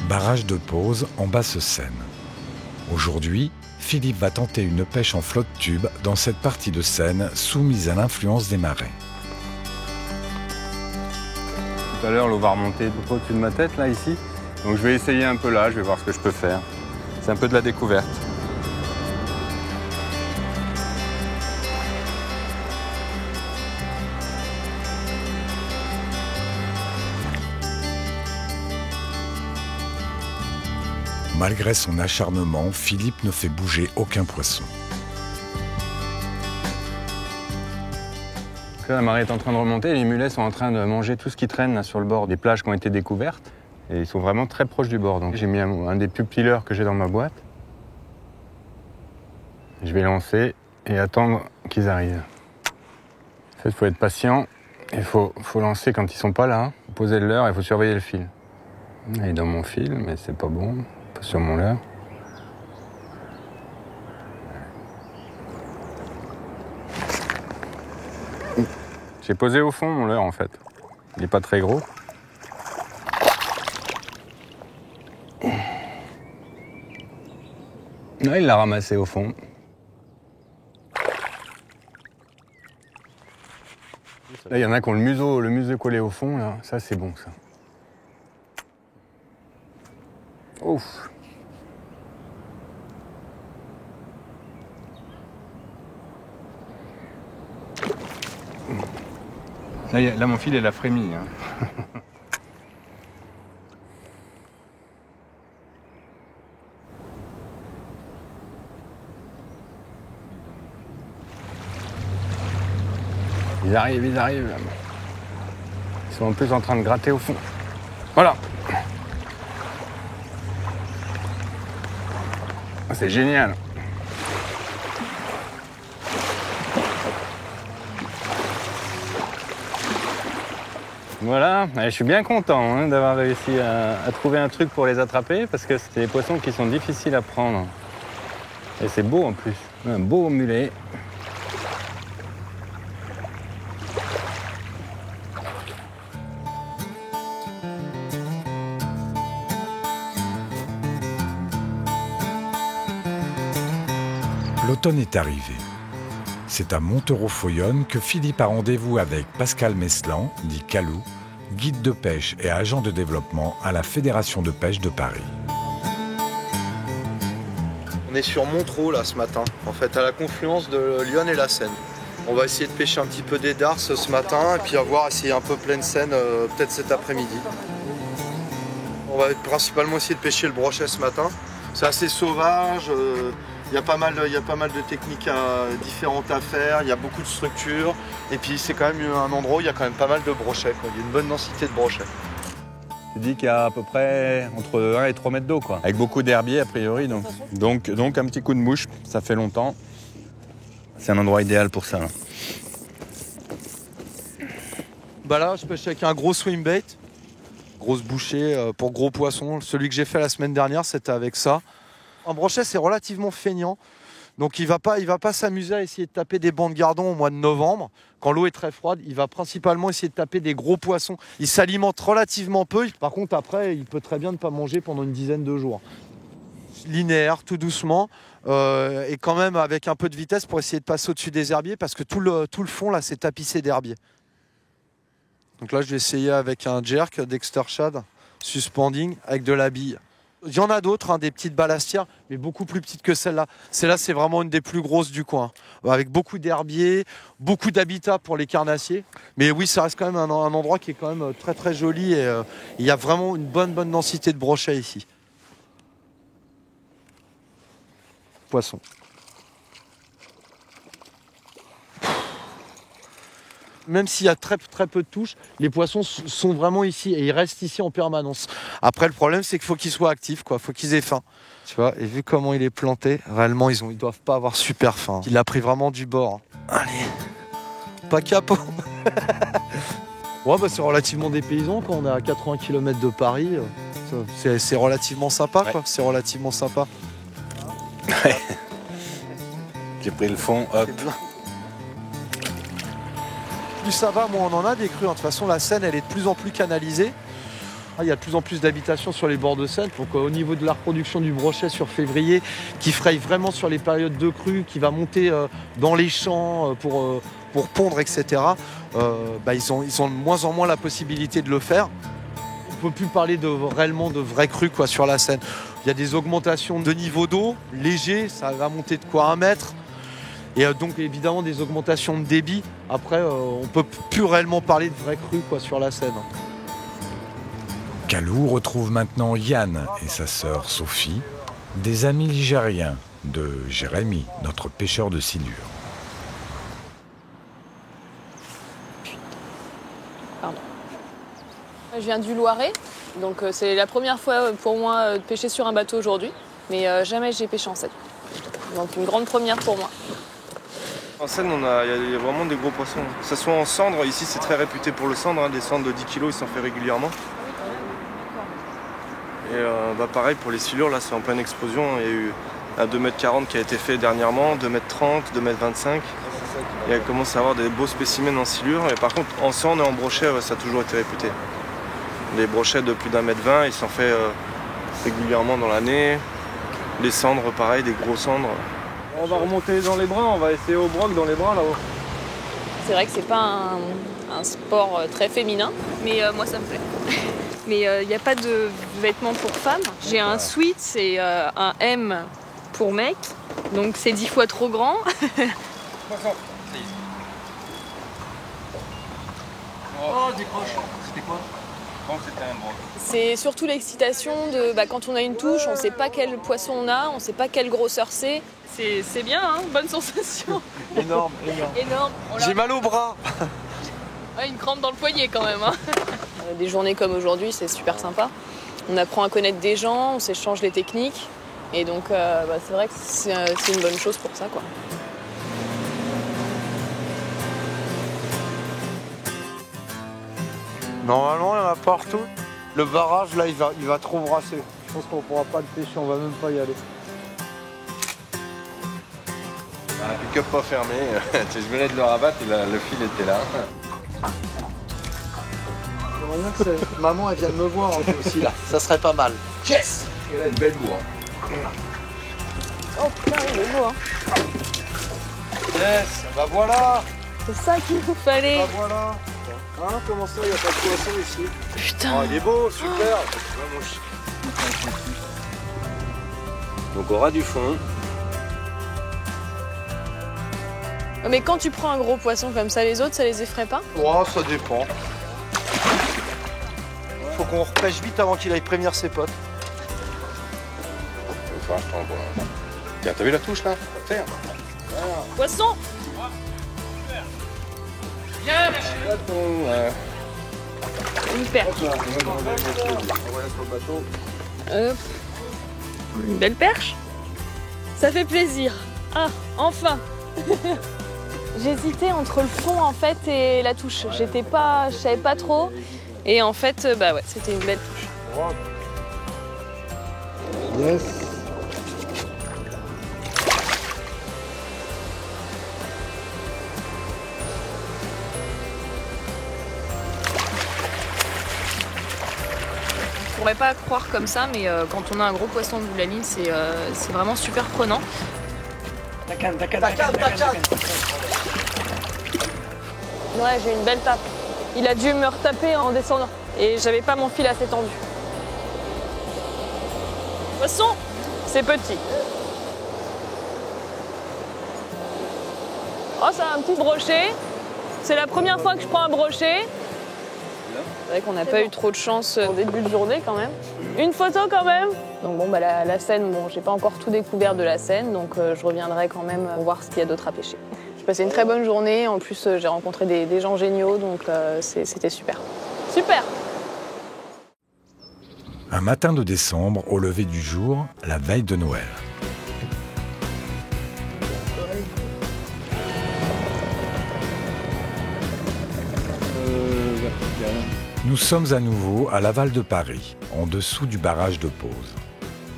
Barrage de Pose en Basse-Seine. Aujourd'hui, Philippe va tenter une pêche en flotte tube dans cette partie de Seine soumise à l'influence des marées. Tout à l'heure, l'eau va remonter tout au-dessus de ma tête, là, ici. Donc je vais essayer un peu là, je vais voir ce que je peux faire. C'est un peu de la découverte. Malgré son acharnement, Philippe ne fait bouger aucun poisson. La marée est en train de remonter et les mulets sont en train de manger tout ce qui traîne là, sur le bord des plages qui ont été découvertes. Et ils sont vraiment très proches du bord. Donc j'ai mis un des plus petits leurres que j'ai dans ma boîte. Je vais lancer et attendre qu'ils arrivent. En fait, il faut être patient. Il faut lancer quand ils sont pas là. Poser le leurre et il faut surveiller le fil. Il est dans mon fil, mais c'est pas bon. Pas sur mon leurre. J'ai posé au fond mon leurre en fait. Il n'est pas très gros. Là, il l'a ramassé au fond. Là, il y en a qui ont le museau collé au fond. Là. Ça, c'est bon, ça. Ouf. Là, mon fil, il a frémi. Hein. Ils arrivent. Ils sont en plus en train de gratter au fond. Voilà. C'est génial. Voilà, je suis bien content d'avoir réussi à trouver un truc pour les attraper parce que c'est des poissons qui sont difficiles à prendre. Et c'est beau en plus, un beau mulet. L'automne est arrivé. C'est à Montereau-Foyonne que Philippe a rendez-vous avec Pascal Meslan, dit Calou, guide de pêche et agent de développement à la Fédération de pêche de Paris. On est sur Montereau là ce matin, en fait à la confluence de l'Yonne et la Seine. On va essayer de pêcher un petit peu des darses ce matin et puis essayer un peu pleine Seine peut-être cet après-midi. On va principalement essayer de pêcher le brochet ce matin. C'est assez sauvage. Il y a pas mal de techniques différentes à faire, il y a beaucoup de structures. Et puis c'est quand même un endroit où il y a quand même pas mal de brochets. Il y a une bonne densité de brochets. Tu dis qu'il y a à peu près entre 1 et 3 mètres d'eau, quoi. Avec beaucoup d'herbiers, a priori. Donc un petit coup de mouche, ça fait longtemps. C'est un endroit idéal pour ça. Bah là, je pêche avec un gros swim bait. Grosse bouchée pour gros poissons. Celui que j'ai fait la semaine dernière, c'était avec ça. Un brochet, c'est relativement feignant. Donc il va pas s'amuser à essayer de taper des bancs de gardons au mois de novembre. Quand l'eau est très froide, il va principalement essayer de taper des gros poissons. Il s'alimente relativement peu. Par contre, après, il peut très bien ne pas manger pendant une dizaine de jours. Linéaire, tout doucement, et quand même avec un peu de vitesse pour essayer de passer au-dessus des herbiers, parce que tout le fond, là, c'est tapissé d'herbiers. Donc là, je vais essayer avec un jerk Dexter Shad, suspending, avec de la bille. Il y en a d'autres, des petites ballastières, mais beaucoup plus petites que celle-là. Celle-là, c'est vraiment une des plus grosses du coin, avec beaucoup d'herbiers, beaucoup d'habitat pour les carnassiers. Mais oui, ça reste quand même un endroit qui est quand même très très joli et il y a vraiment une bonne densité de brochets ici. Poisson. Même s'il y a très peu de touches, les poissons sont vraiment ici et ils restent ici en permanence. Après, le problème, c'est qu'il faut qu'ils soient actifs, quoi. Faut qu'ils aient faim. Tu vois, et vu comment il est planté, réellement, ils doivent pas avoir super faim. Il a pris vraiment du bord. Allez, pas capot. Ouais, c'est relativement dépaysant quand on est à 80 km de Paris. C'est relativement sympa, quoi. Ouais. C'est relativement sympa. Ouais. J'ai pris le fond, hop. Plus ça va, moins on en a des crues. De toute façon, la Seine, elle est de plus en plus canalisée. Il y a de plus en plus d'habitations sur les bords de Seine. Donc au niveau de la reproduction du brochet sur février, qui fraye vraiment sur les périodes de crue, qui va monter dans les champs pour pondre, etc., ils ont de moins en moins la possibilité de le faire. On ne peut plus parler réellement de vraies crues sur la Seine. Il y a des augmentations de niveau d'eau, léger, ça va monter de 1 mètre. Et donc évidemment des augmentations de débit. Après, on ne peut plus réellement parler de vraies crues sur la Seine. Calou retrouve maintenant Yann et sa sœur Sophie, des amis ligériens de Jérémy, notre pêcheur de silure. Pardon. Je viens du Loiret, donc c'est la première fois pour moi de pêcher sur un bateau aujourd'hui, mais jamais j'ai pêché en Seine. Donc une grande première pour moi. En Seine, il y a vraiment des gros poissons. Que ce soit en cendre, ici c'est très réputé pour le cendre, des cendres de 10 kg, ils s'en fait régulièrement. Et pareil pour les silures, là c'est en pleine explosion. Il y a eu un 2,40 m qui a été fait dernièrement, 2,30 m, 2,25 m. Et il commence à avoir des beaux spécimens en silure. Et par contre en cendre et en brochet, ça a toujours été réputé. Les brochets de plus d'1,20 m, ils s'en fait régulièrement dans l'année. Les cendres, pareil, des gros cendres. On va remonter dans les bras, on va essayer au broc dans les bras là-haut. C'est vrai que c'est pas un sport très féminin, mais moi ça me plaît. Mais il n'y a pas de vêtements pour femmes. J'ai un sweat, c'est un M pour mec, donc c'est 10 fois trop grand. Oh, décroche. C'était quoi? C'était un broc. C'est surtout l'excitation de quand on a une touche, on ne sait pas quel poisson on a, on ne sait pas quelle grosseur c'est. C'est bien, hein, bonne sensation. Énorme. Énorme. J'ai mal au bras. Ouais, une crampe dans le poignet quand même. Hein. Des journées comme aujourd'hui, c'est super sympa. On apprend à connaître des gens, on s'échange les techniques. Et donc, c'est vrai que c'est une bonne chose pour ça, quoi. Normalement, il y en a partout. Le barrage, là, il va trop brasser. Je pense qu'on pourra pas le pêcher, on va même pas y aller. Pick-up pas fermé. Je venais de le rabattre et le fil était là. Maman, elle vient de me voir aussi, là. Ça serait pas mal. Yes! Elle a une belle bourre. Oh putain, il est beau, hein. Yes, bah voilà. C'est ça qu'il nous fallait. Bah voilà. Hein, comment ça, il n'y a pas de poisson ici? Putain. Oh, il est beau, super. Donc au ras du fond. Mais quand tu prends un gros poisson comme ça, les autres, ça les effraie pas? Oh, ça dépend. Faut qu'on repêche vite avant qu'il aille prévenir ses potes. Tiens, t'as vu la touche là? Terre. Poisson! Viens! Une perche. Une belle perche. Ça fait plaisir. Ah, enfin. J'hésitais entre le fond en fait et la touche. Je savais pas trop. Et en fait, ouais, c'était une belle touche. Yes. Je pourrais pas croire comme ça, mais quand on a un gros poisson au bout de la ligne, c'est vraiment super prenant. Ta canne. Ouais, j'ai une belle tape. Il a dû me retaper en descendant. Et j'avais pas mon fil assez tendu. Poisson, c'est petit. Oh, ça a un petit brochet. C'est la première fois que je prends un brochet. C'est vrai qu'on n'a pas eu trop de chance au début de journée quand même. Une photo quand même. Donc bon, la Seine, j'ai pas encore tout découvert de la Seine, donc je reviendrai quand même pour voir ce qu'il y a d'autre à pêcher. J'ai passé une très bonne journée, en plus j'ai rencontré des gens géniaux, donc c'était super. Super! Un matin de décembre, au lever du jour, la veille de Noël. Nous sommes à nouveau à l'aval de Paris, en dessous du barrage de Pose.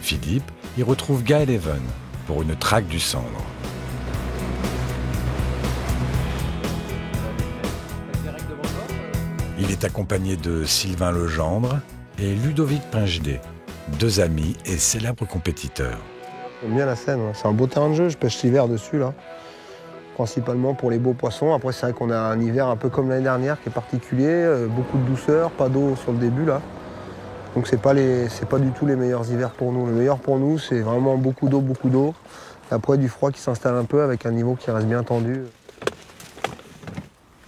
Philippe y retrouve Gaël Even pour une traque du Sandre. Il est accompagné de Sylvain Legendre et Ludovic Pingedet, deux amis et célèbres compétiteurs. J'aime bien la Seine, c'est un beau terrain de jeu, je pêche l'hiver dessus là. Principalement pour les beaux poissons. Après c'est vrai qu'on a un hiver un peu comme l'année dernière qui est particulier, beaucoup de douceur, pas d'eau sur le début là. Donc c'est pas du tout les meilleurs hivers pour nous. Le meilleur pour nous c'est vraiment beaucoup d'eau. Et après du froid qui s'installe un peu avec un niveau qui reste bien tendu.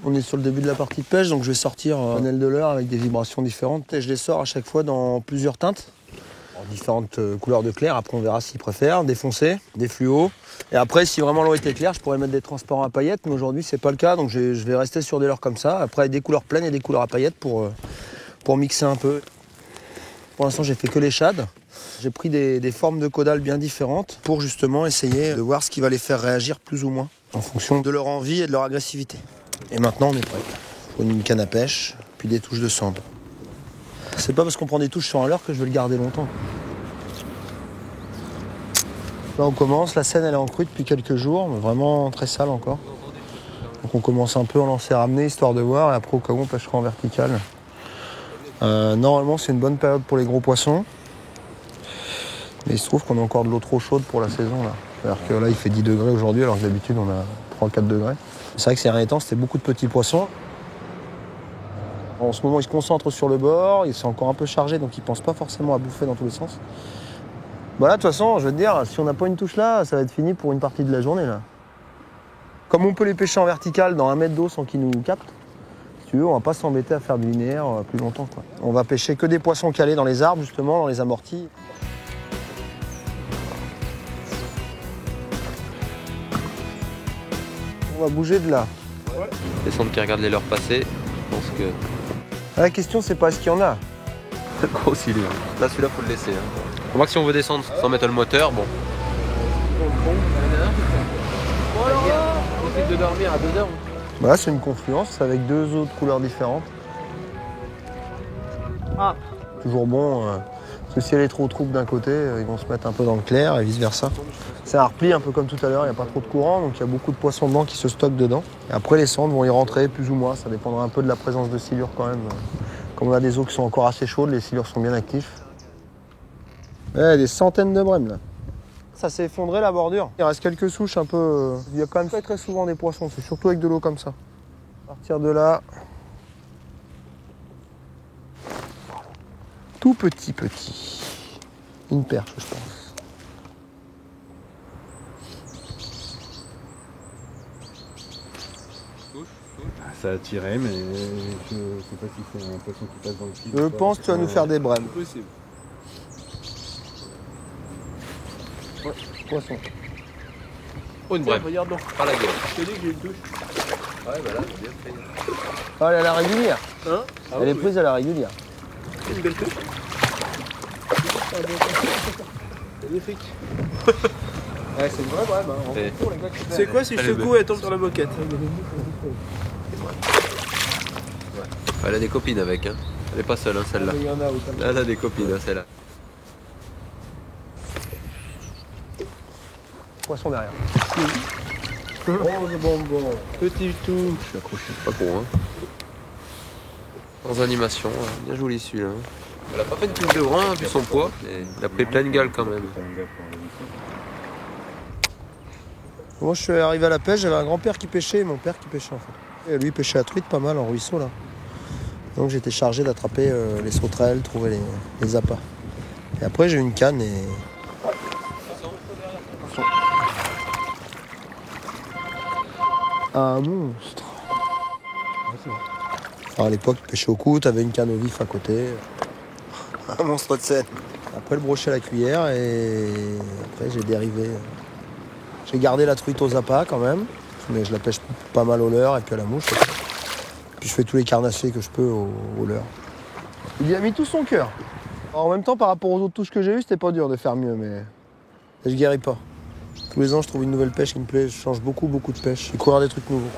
On est sur le début de la partie de pêche, donc je vais sortir un panel de leurre avec des vibrations différentes. Et je les sors à chaque fois dans plusieurs teintes, en différentes couleurs de clair. Après on verra s'ils préfèrent, des foncés, des fluos. Et après si vraiment l'eau était claire, je pourrais mettre des transparents à paillettes, mais aujourd'hui c'est pas le cas, donc je vais rester sur des leurres comme ça. Après des couleurs pleines et des couleurs à paillettes pour mixer un peu. Pour l'instant j'ai fait que les shad. J'ai pris des formes de caudales bien différentes pour justement essayer de voir ce qui va les faire réagir plus ou moins en fonction de leur envie et de leur agressivité. Et maintenant on est prêt. Il faut une canne à pêche, puis des touches de sable. C'est pas parce qu'on prend des touches sur un leurre que je vais le garder longtemps. Là on commence, la Seine elle est en crue depuis quelques jours, mais vraiment très sale encore. Donc on commence un peu à lancer ramener histoire de voir, et après au cas où on pêchera en vertical. Normalement c'est une bonne période pour les gros poissons. Mais il se trouve qu'on a encore de l'eau trop chaude pour la saison là. C'est-à-dire que là il fait 10 degrés aujourd'hui alors que d'habitude on a 3-4 degrés. C'est vrai que ces derniers temps c'était beaucoup de petits poissons. En ce moment ils se concentrent sur le bord, ils sont encore un peu chargés donc ils pensent pas forcément à bouffer dans tous les sens. Bah là de toute façon je veux te dire, si on n'a pas une touche là, ça va être fini pour une partie de la journée là. Comme on peut les pêcher en vertical dans 1 mètre d'eau sans qu'ils nous captent, si tu tu veux, on va pas s'embêter à faire du linéaire plus longtemps, quoi. On va pêcher que des poissons calés dans les arbres, justement, dans les amortis. On va bouger de là. Les centres qui regardent les leurs passer, je pense que... La question, c'est pas ce qu'il y en a. Gros silure. Là, celui-là, faut le laisser. On voit que si on veut descendre sans mettre le moteur, bon. On de dormir à 2 heures. Voilà, c'est une confluence avec 2 autres couleurs différentes. Ah. Toujours bon, parce que si elle est trop trouble d'un côté, ils vont se mettre un peu dans le clair et vice versa. C'est un repli un peu comme tout à l'heure, il n'y a pas trop de courant, donc il y a beaucoup de poissons dedans qui se stockent dedans. Et après les cendres vont y rentrer plus ou moins, ça dépendra un peu de la présence de silures quand même. Comme on a des eaux qui sont encore assez chaudes, les silures sont bien actifs. Ouais, des centaines de brèmes là. Ça s'est effondré la bordure. Il reste quelques souches un peu. Il y a quand même très souvent des poissons, c'est surtout avec de l'eau comme ça. À partir de là. Tout petit. Une perche, je pense. Ça a tiré, mais je sais pas si c'est un poisson qui passe dans le fil. Je pense que tu vas nous faire des brèmes. Possible. Ouais, poisson. Oh, une brème. Regarde donc. Par la gueule. Je te dis que j'ai une touche. Ouais, bah là, c'est bien fait. Ah, elle est à la régulière. Hein Elle est prise à la régulière. C'est une belle touche. Magnifique. Ouais, c'est une vraie brème. Hein. C'est quoi si je secoue et elle tombe sur la moquette? Elle a des copines avec, hein. Elle est pas seule, hein, celle-là. Il y en a autant. Elle a des copines, hein, celle-là. Poisson derrière. Oh, c'est bon. Petit touche. Je suis accroché. Pas con, hein. Sans animation, ouais. Bien joli celui-là. Elle a pas fait une touche de brun vu son poids, mais il a pris pleine gueule quand même. Moi, je suis arrivé à la pêche, j'avais un grand-père qui pêchait et mon père qui pêchait en fait. Et lui, il pêchait la truite pas mal en ruisseau là. Donc j'étais chargé d'attraper les sauterelles, trouver les appâts. Et après, j'ai eu une canne et. Un monstre. Alors, à l'époque, tu pêchais au cou, t'avais une canne au vif à côté. Un monstre de scène. Après, le brochet à la cuillère et après, j'ai dérivé. J'ai gardé la truite aux appâts quand même, mais je la pêche pas mal au leurre et puis à la mouche. Puis je fais tous les carnassiers que je peux au leurre. Il y a mis tout son cœur. En même temps, par rapport aux autres touches que j'ai eues, c'était pas dur de faire mieux, mais je guéris pas. Tous les ans, je trouve une nouvelle pêche qui me plaît. Je change beaucoup de pêche. Et courir des trucs nouveaux.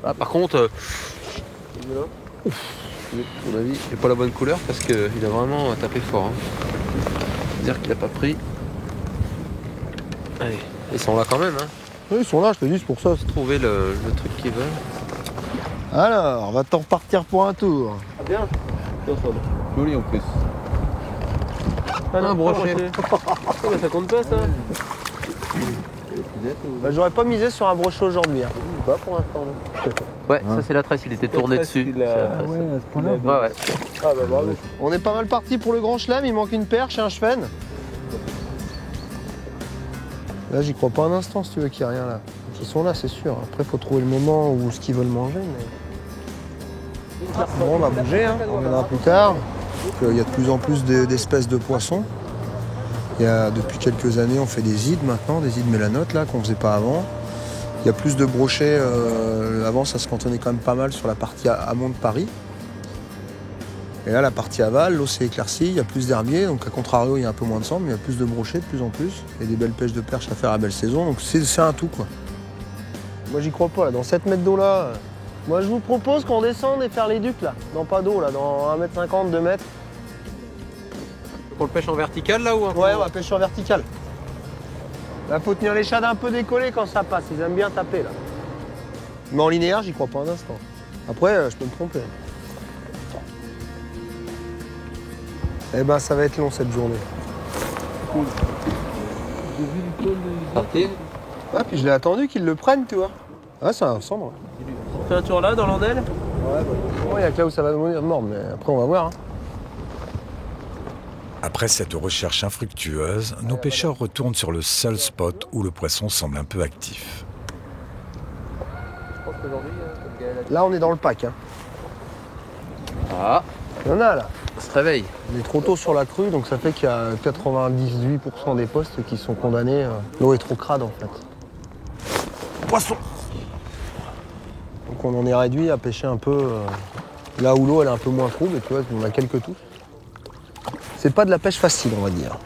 Ah, par contre, à mon avis, il n'a pas la bonne couleur parce qu'il a vraiment tapé fort. Hein. C'est-à-dire qu'il n'a pas pris. Allez, ils sont là quand même. Hein. Oui, ils sont là, je te dis, c'est pour ça. Trouver le truc qu'ils veulent. Alors, on va t'en repartir pour un tour. Bien. Joli en plus. Un brochet. Ça compte pas ça. Bah, j'aurais pas misé sur un brochet aujourd'hui. Hein. Pas pour l'instant. Ouais, ça c'est la tresse, il était tourné dessus. Ouais, à ce point-là. Ouais. Ah bah bravo. On est pas mal parti pour le grand chelem, il manque une perche et un chevenne. Là, j'y crois pas un instant si tu veux qu'il n'y ait rien là. Ils sont là, c'est sûr. Après, faut trouver le moment où ce qu'ils veulent manger. Mais... Bon, on va bouger, hein. On verra plus tard. Il y a de plus en plus d'espèces de poissons. Depuis quelques années, on fait des ides maintenant, des ides mélanotes là, qu'on faisait pas avant. Il y a plus de brochets. Avant, ça se cantonnait quand même pas mal sur la partie amont de Paris. Et là, la partie aval, l'eau s'est éclaircie, il y a plus d'herbiers, donc à contrario, il y a un peu moins de sang, mais il y a plus de brochets de plus en plus. Il y a des belles pêches de perche à faire à belle saison, donc c'est un tout quoi. Moi, j'y crois pas, là. Dans 7 mètres d'eau là. Moi, je vous propose qu'on descende et faire les ducs là. Dans pas d'eau là, dans 1m50, 2 mètres. Pour le pêche en vertical là ou un peu? Ouais, on va pêcher en vertical. Là, faut tenir les shades un peu décollés quand ça passe, ils aiment bien taper là. Mais en linéaire, j'y crois pas un instant. Après, je peux me tromper. Eh ben, ça va être long cette journée. Cool. Parti. Ah, puis je l'ai attendu qu'ils le prennent, tu vois. Ah, ça ressemble. On fait un tour là, dans l'Andelle? Ouais, bah, il y a que là où ça va devenir mort, mais après, on va voir. Hein. Après cette recherche infructueuse, nos pêcheurs retournent sur le seul spot où le poisson semble un peu actif. Là, on est dans le pack. Hein. Ah, Il y en a là. on se réveille. On est trop tôt sur la crue, donc ça fait qu'il y a 98% des postes qui sont condamnés. L'eau est trop crade en fait. Poisson. Donc on en est réduit à pêcher un peu là où l'eau elle est un peu moins trouble, et tu vois, on a quelques touches. C'est pas de la pêche facile, on va dire.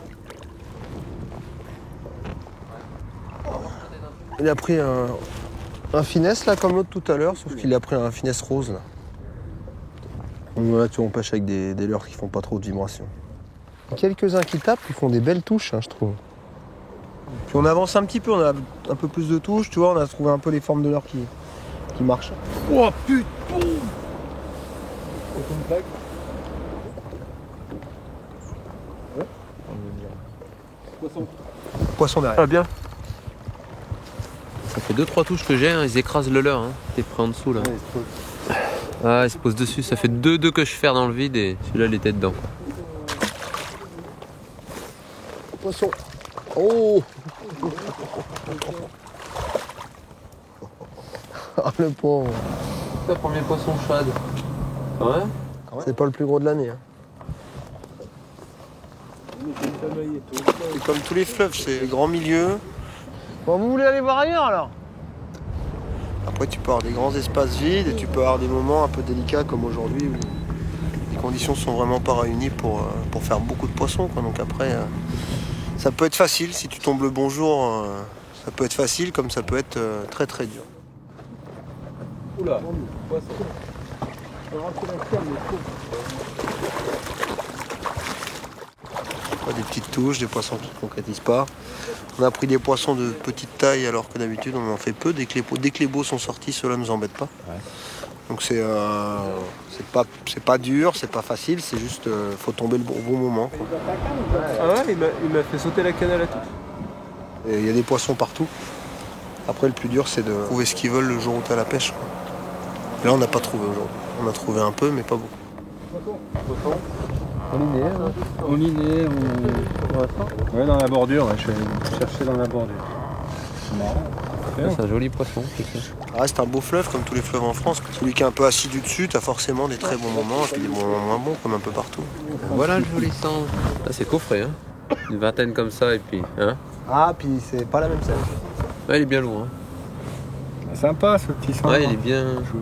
Il a pris un finesse là comme l'autre tout à l'heure, sauf qu'il a pris un finesse rose là. Donc là tu vois, on pêche avec des leurres qui font pas trop de vibrations. Quelques-uns qui tapent, ils font des belles touches, hein, je trouve. Puis on avance un petit peu, on a un peu plus de touches, tu vois, on a trouvé un peu les formes de leurres qui marchent. Oh putain! Poisson derrière. Ah bien. Ça fait 2-3 touches que j'ai, hein, ils écrasent le leurre. Hein. T'es prêt en dessous là. Ah, il se pose dessus, ça fait 2 que je fais dans le vide et celui-là il était dedans. Poisson. Oh! Ah le pauvre. C'est le premier poisson chade. Ouais. C'est pas le plus gros de l'année. Hein. C'est comme tous les fleuves, c'est les grands milieux. Bon, vous voulez aller voir ailleurs alors? Après tu peux avoir des grands espaces vides et tu peux avoir des moments un peu délicats comme aujourd'hui où les conditions sont vraiment pas réunies pour faire beaucoup de poissons, quoi. Donc après, ça peut être facile si tu tombes le bon jour, ça peut être facile comme ça peut être très très dur. Oula, poisson. Des petites touches, des poissons qui ne concrétisent pas. On a pris des poissons de petite taille alors que d'habitude on en fait peu. Dès que les beaux sont sortis, ceux-là ne nous embêtent pas. Ouais. Donc c'est pas dur, c'est pas facile, c'est juste faut tomber le bon moment. Quoi. Ah ouais, il m'a fait sauter la canne à la touche. Il y a des poissons partout. Après le plus dur c'est de trouver ce qu'ils veulent le jour où tu as la pêche. Quoi. Et là on n'a pas trouvé aujourd'hui. On a trouvé un peu mais pas beaucoup. On liné, ouais, dans la bordure, ouais, je vais chercher dans la bordure. C'est marrant. C'est un joli poisson. Ça reste un beau fleuve comme tous les fleuves en France. Celui qui est un peu assidu dessus, t'as forcément des très bons moments et puis des moments moins bons comme un peu partout. Voilà le joli sang. Ah, c'est coffré, hein. Une vingtaine comme ça et puis. Hein. Ah, puis c'est pas la même scène. Ouais, il est bien lourd. Hein. C'est sympa ce petit sang. Ouais, il est bien joué.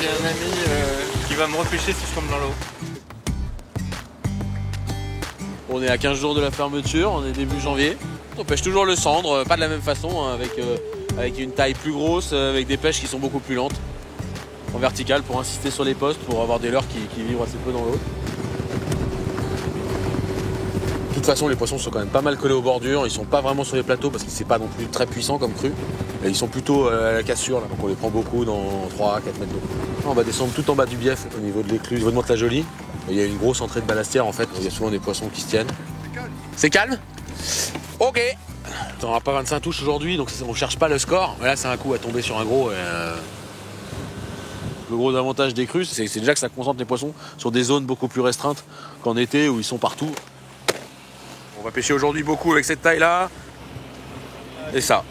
J'ai un ami qui va me repêcher si je tombe dans l'eau. On est à 15 jours de la fermeture, on est début janvier. On pêche toujours le cendre, pas de la même façon, hein, avec une taille plus grosse, avec des pêches qui sont beaucoup plus lentes. En vertical pour insister sur les postes, pour avoir des leurres qui vivent assez peu dans l'eau. De toute façon, les poissons sont quand même pas mal collés aux bordures, ils sont pas vraiment sur les plateaux parce que c'est pas non plus très puissant comme cru. Et ils sont plutôt à la cassure, là, donc on les prend beaucoup dans 3 à 4 mètres d'eau. On va descendre tout en bas du bief au niveau de l'écluse, au niveau de Mantes-la-Jolie. Il y a une grosse entrée de ballastière en fait, il y a souvent des poissons qui se tiennent. C'est calme? Ok. On n'aura pas 25 touches aujourd'hui, donc on cherche pas le score. Mais là, c'est un coup à tomber sur un gros. Le gros avantage des crues, c'est déjà que ça concentre les poissons sur des zones beaucoup plus restreintes qu'en été où ils sont partout. On va pêcher aujourd'hui beaucoup avec cette taille-là. Et ça.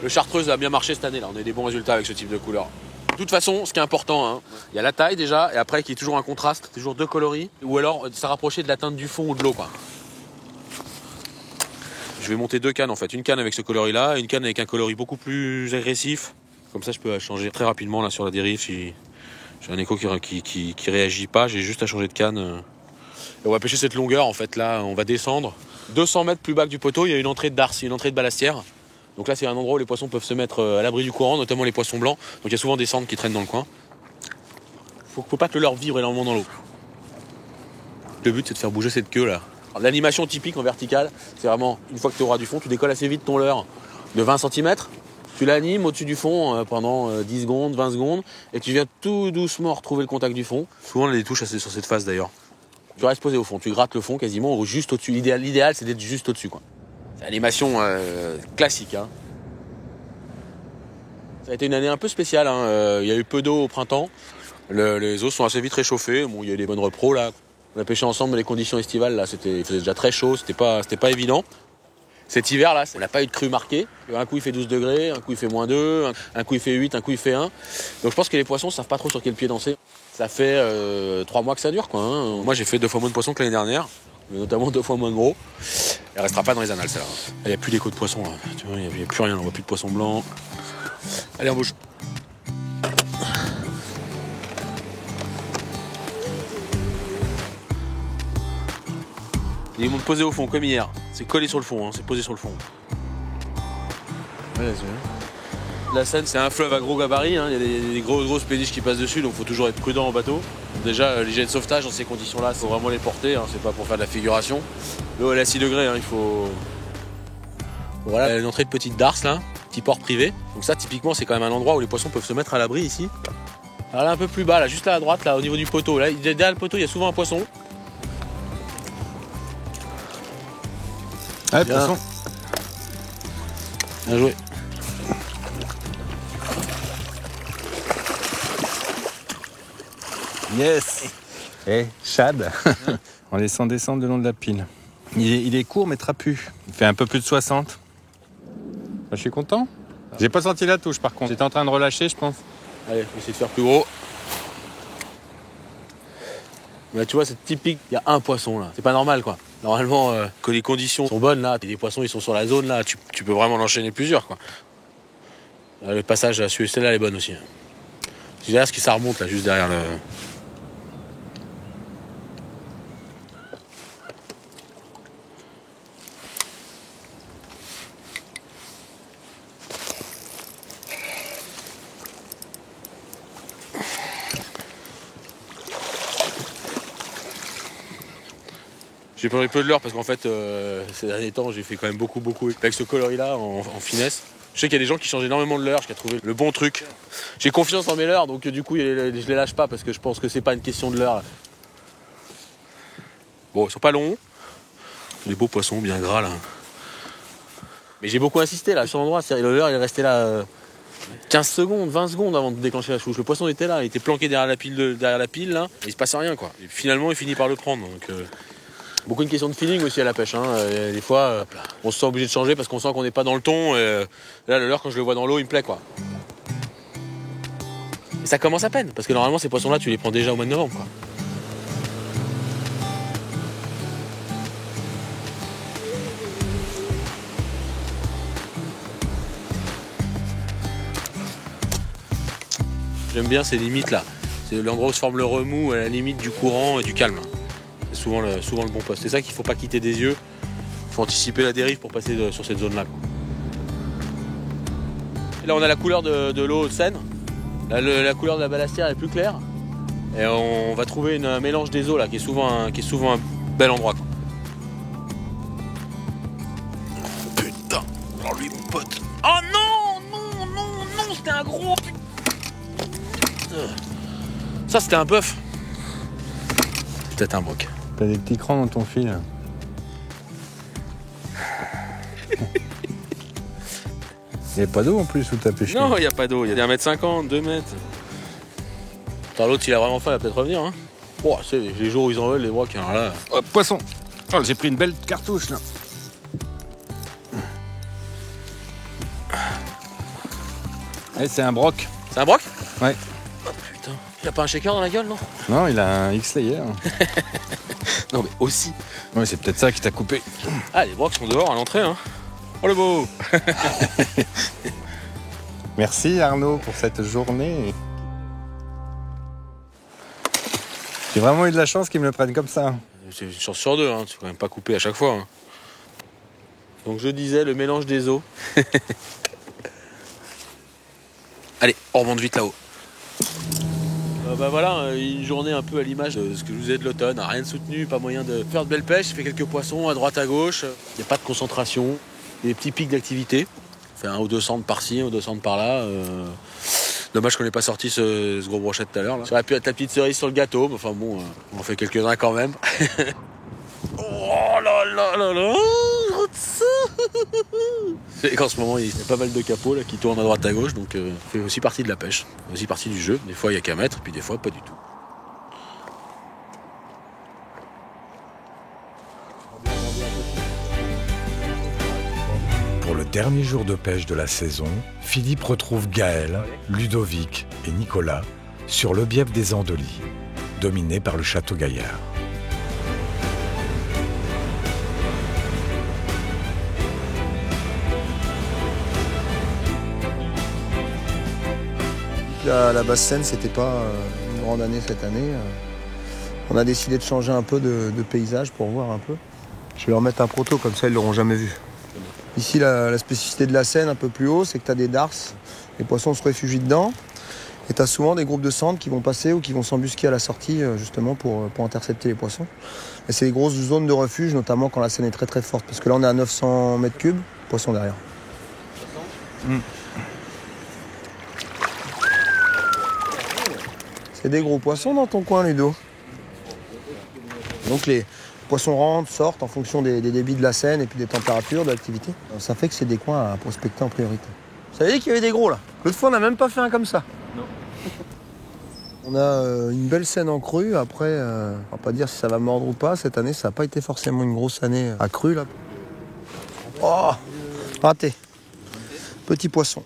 Le chartreuse a bien marché cette année, là. On a des bons résultats avec ce type de couleur. De toute façon, ce qui est important, hein, il y a la taille déjà, et après qu'il y ait toujours un contraste, toujours 2 coloris, ou alors ça rapprocher de la teinte du fond ou de l'eau, quoi. Je vais monter 2 cannes en fait, une canne avec ce coloris-là, et une canne avec un coloris beaucoup plus agressif. Comme ça, je peux changer très rapidement là sur la dérive. Si j'ai un écho qui réagit pas, j'ai juste à changer de canne. Et on va pêcher cette longueur en fait. Là, on va descendre 200 mètres plus bas que du poteau. Il y a une entrée de darse, une entrée de ballastière. Donc là, c'est un endroit où les poissons peuvent se mettre à l'abri du courant, notamment les poissons blancs. Donc il y a souvent des cendres qui traînent dans le coin. Faut pas que le leurre vibre énormément dans l'eau. Le but, c'est de faire bouger cette queue là. L'animation typique en verticale, c'est vraiment une fois que tu es au ras du fond, tu décolles assez vite ton leurre de 20 cm. Tu l'animes au-dessus du fond pendant 10 secondes, 20 secondes, et tu viens tout doucement retrouver le contact du fond. Souvent, on a des touches sur cette phase d'ailleurs. Tu restes posé au fond, tu grattes le fond quasiment ou juste au-dessus. L'idéal c'est d'être juste au-dessus, quoi. C'est l'animation classique, hein. Ça a été une année un peu spéciale, hein. Il y a eu peu d'eau au printemps. Les eaux sont assez vite réchauffées. Bon, il y a eu des bonnes repros là. On a pêché ensemble, mais les conditions estivales là, il faisait déjà très chaud, c'était pas évident. Cet hiver là, on n'a pas eu de crue marquée. Un coup il fait 12 degrés, un coup il fait -2, un coup il fait 8, un coup il fait 1. Donc je pense que les poissons savent pas trop sur quel pied danser. Ça fait 3 mois que ça dure, quoi, hein. Moi j'ai fait 2 fois moins de poissons que l'année dernière, mais notamment 2 fois moins de gros. Elle restera pas dans les annales celle-là. Il n'y a plus d'écho de poissons là. Tu vois, il n'y a plus rien, on voit plus de poissons blancs. Allez, on bouge. Ils vont te poser au fond comme hier. C'est collé sur le fond, hein. C'est posé sur le fond. La Seine, c'est un fleuve à gros gabarit, hein. Il y a des grosses péniches qui passent dessus, donc il faut toujours être prudent en bateau. Déjà, les jets de sauvetage dans ces conditions-là, il faut vraiment les porter, hein. C'est pas pour faire de la figuration. L'eau elle est à 6 degrés, hein. Il faut. Voilà, une entrée de petite darse là, petit port privé. Donc ça, typiquement, c'est quand même un endroit où les poissons peuvent se mettre à l'abri ici. Alors là, un peu plus bas, là, juste là à droite, là, au niveau du poteau. Là, derrière le poteau, il y a souvent un poisson. Allez, poisson. Bien joué. Yes. Chad, en laissant descendre le long de la pile. Il est court mais trapu. Il fait un peu plus de 60. Je suis content. J'ai pas senti la touche par contre. J'étais en train de relâcher, je pense. Allez, on va essayer de faire plus gros. Là, tu vois, c'est typique, il y a un poisson là. C'est pas normal, quoi. Normalement, que les conditions sont bonnes là, et les poissons ils sont sur la zone là, tu peux vraiment en enchaîner plusieurs, quoi. Là, le passage à celle-là elle est bonne aussi. Derrière ce qui ça remonte là, juste derrière le. J'ai pris peu de leurre parce qu'en fait, ces derniers temps, j'ai fait quand même beaucoup avec ce coloris-là en finesse. Je sais qu'il y a des gens qui changent énormément de leurre, qui ont trouvé le bon truc. J'ai confiance en mes leurres, donc du coup, je les lâche pas parce que je pense que c'est pas une question de leurre. Bon, ils sont pas longs. Des beaux poissons bien gras là. Mais j'ai beaucoup insisté là sur l'endroit. Le leurre, il est resté là 15 secondes, 20 secondes avant de déclencher la chouche. Le poisson était là, il était planqué derrière la pile là. Et il se passe rien, quoi. Et finalement, il finit par le prendre. Donc, beaucoup une question de feeling aussi à la pêche, hein. Des fois, on se sent obligé de changer parce qu'on sent qu'on n'est pas dans le ton. Et là, le leurre, quand je le vois dans l'eau, il me plaît, quoi. Et ça commence à peine parce que normalement, ces poissons-là, tu les prends déjà au mois de novembre, quoi. J'aime bien ces limites là. C'est l'endroit où se forme le remous à la limite du courant et du calme. C'est souvent le bon poste. C'est ça qu'il ne faut pas quitter des yeux. Il faut anticiper la dérive pour passer sur cette zone-là. Et là, on a la couleur de l'eau de Seine. Là, la couleur de la balastière est plus claire. Et on va trouver un mélange des eaux là, qui est souvent un bel endroit, quoi. Putain, alors lui, mon pote. Oh non, c'était un gros. Ça, c'était un bœuf. C'est peut-être un broc. T'as des petits crans dans ton fil. Il n'y a pas d'eau en plus où t'as pêché? Non, il n'y a pas d'eau. Il y a 1m50, 2 mètres. Attends, l'autre, il a vraiment faim, il va peut-être revenir, hein. Oh, c'est les jours où ils en veulent, les brocs, alors là. Oh, poisson. Oh, j'ai pris une belle cartouche là. Eh, c'est un broc. C'est un broc? Ouais. Oh putain. Il a pas un shaker dans la gueule, non? Non, il a un X-Layer. Non, mais aussi. Ouais, c'est peut-être ça qui t'a coupé. Ah, les brocs sont dehors à l'entrée, hein. Oh le beau. Merci Arnaud pour cette journée. J'ai vraiment eu de la chance qu'ils me le prennent comme ça. C'est une chance sur deux, hein. Tu peux quand même pas couper à chaque fois, hein. Donc je disais, le mélange des eaux. Allez, on remonte vite là-haut. Bah voilà, une journée un peu à l'image de ce que je vous ai de l'automne. Rien de soutenu, pas moyen de faire de belles pêches. J'ai fait quelques poissons à droite à gauche. Il n'y a pas de concentration. Des petits pics d'activité. On fait un ou deux centres par-ci, un ou deux centres par-là. Dommage qu'on n'ait pas sorti ce gros brochet tout à l'heure. Ça aurait pu être la petite cerise sur le gâteau, mais enfin bon, on en fait quelques-uns quand même. Oh là là là là. C'est qu'en ce moment, il y a pas mal de capots là, qui tournent à droite à gauche, donc ça fait aussi partie de la pêche, aussi partie du jeu. Des fois, il n'y a qu'à mettre, puis des fois, pas du tout. Pour le dernier jour de pêche de la saison, Philippe retrouve Gaël, Ludovic et Nicolas sur le bief des Andelys, dominé par le château Gaillard. La basse Seine, c'était pas une grande année cette année. On a décidé de changer un peu de paysage pour voir un peu. Je vais leur mettre un proto, comme ça ils l'auront jamais vu. Ici, la spécificité de la Seine, un peu plus haut, c'est que tu as des darses. Les poissons se réfugient dedans. Et tu as souvent des groupes de sandres qui vont passer ou qui vont s'embusquer à la sortie, justement, pour intercepter les poissons. Et c'est des grosses zones de refuge, notamment quand la Seine est très très forte. Parce que là, on est à 900 mètres cubes, poissons derrière. C'est des gros poissons dans ton coin, Ludo. Donc les poissons rentrent, sortent en fonction des débits de la Seine et puis des températures, de l'activité. Ça fait que c'est des coins à prospecter en priorité. Vous savez qu'il y avait des gros là. L'autre fois, on n'a même pas fait un comme ça. Non. On a une belle Seine en crue. Après, on va pas dire si ça va mordre ou pas. Cette année, ça n'a pas été forcément une grosse année à crue là. Oh, raté. Petit poisson.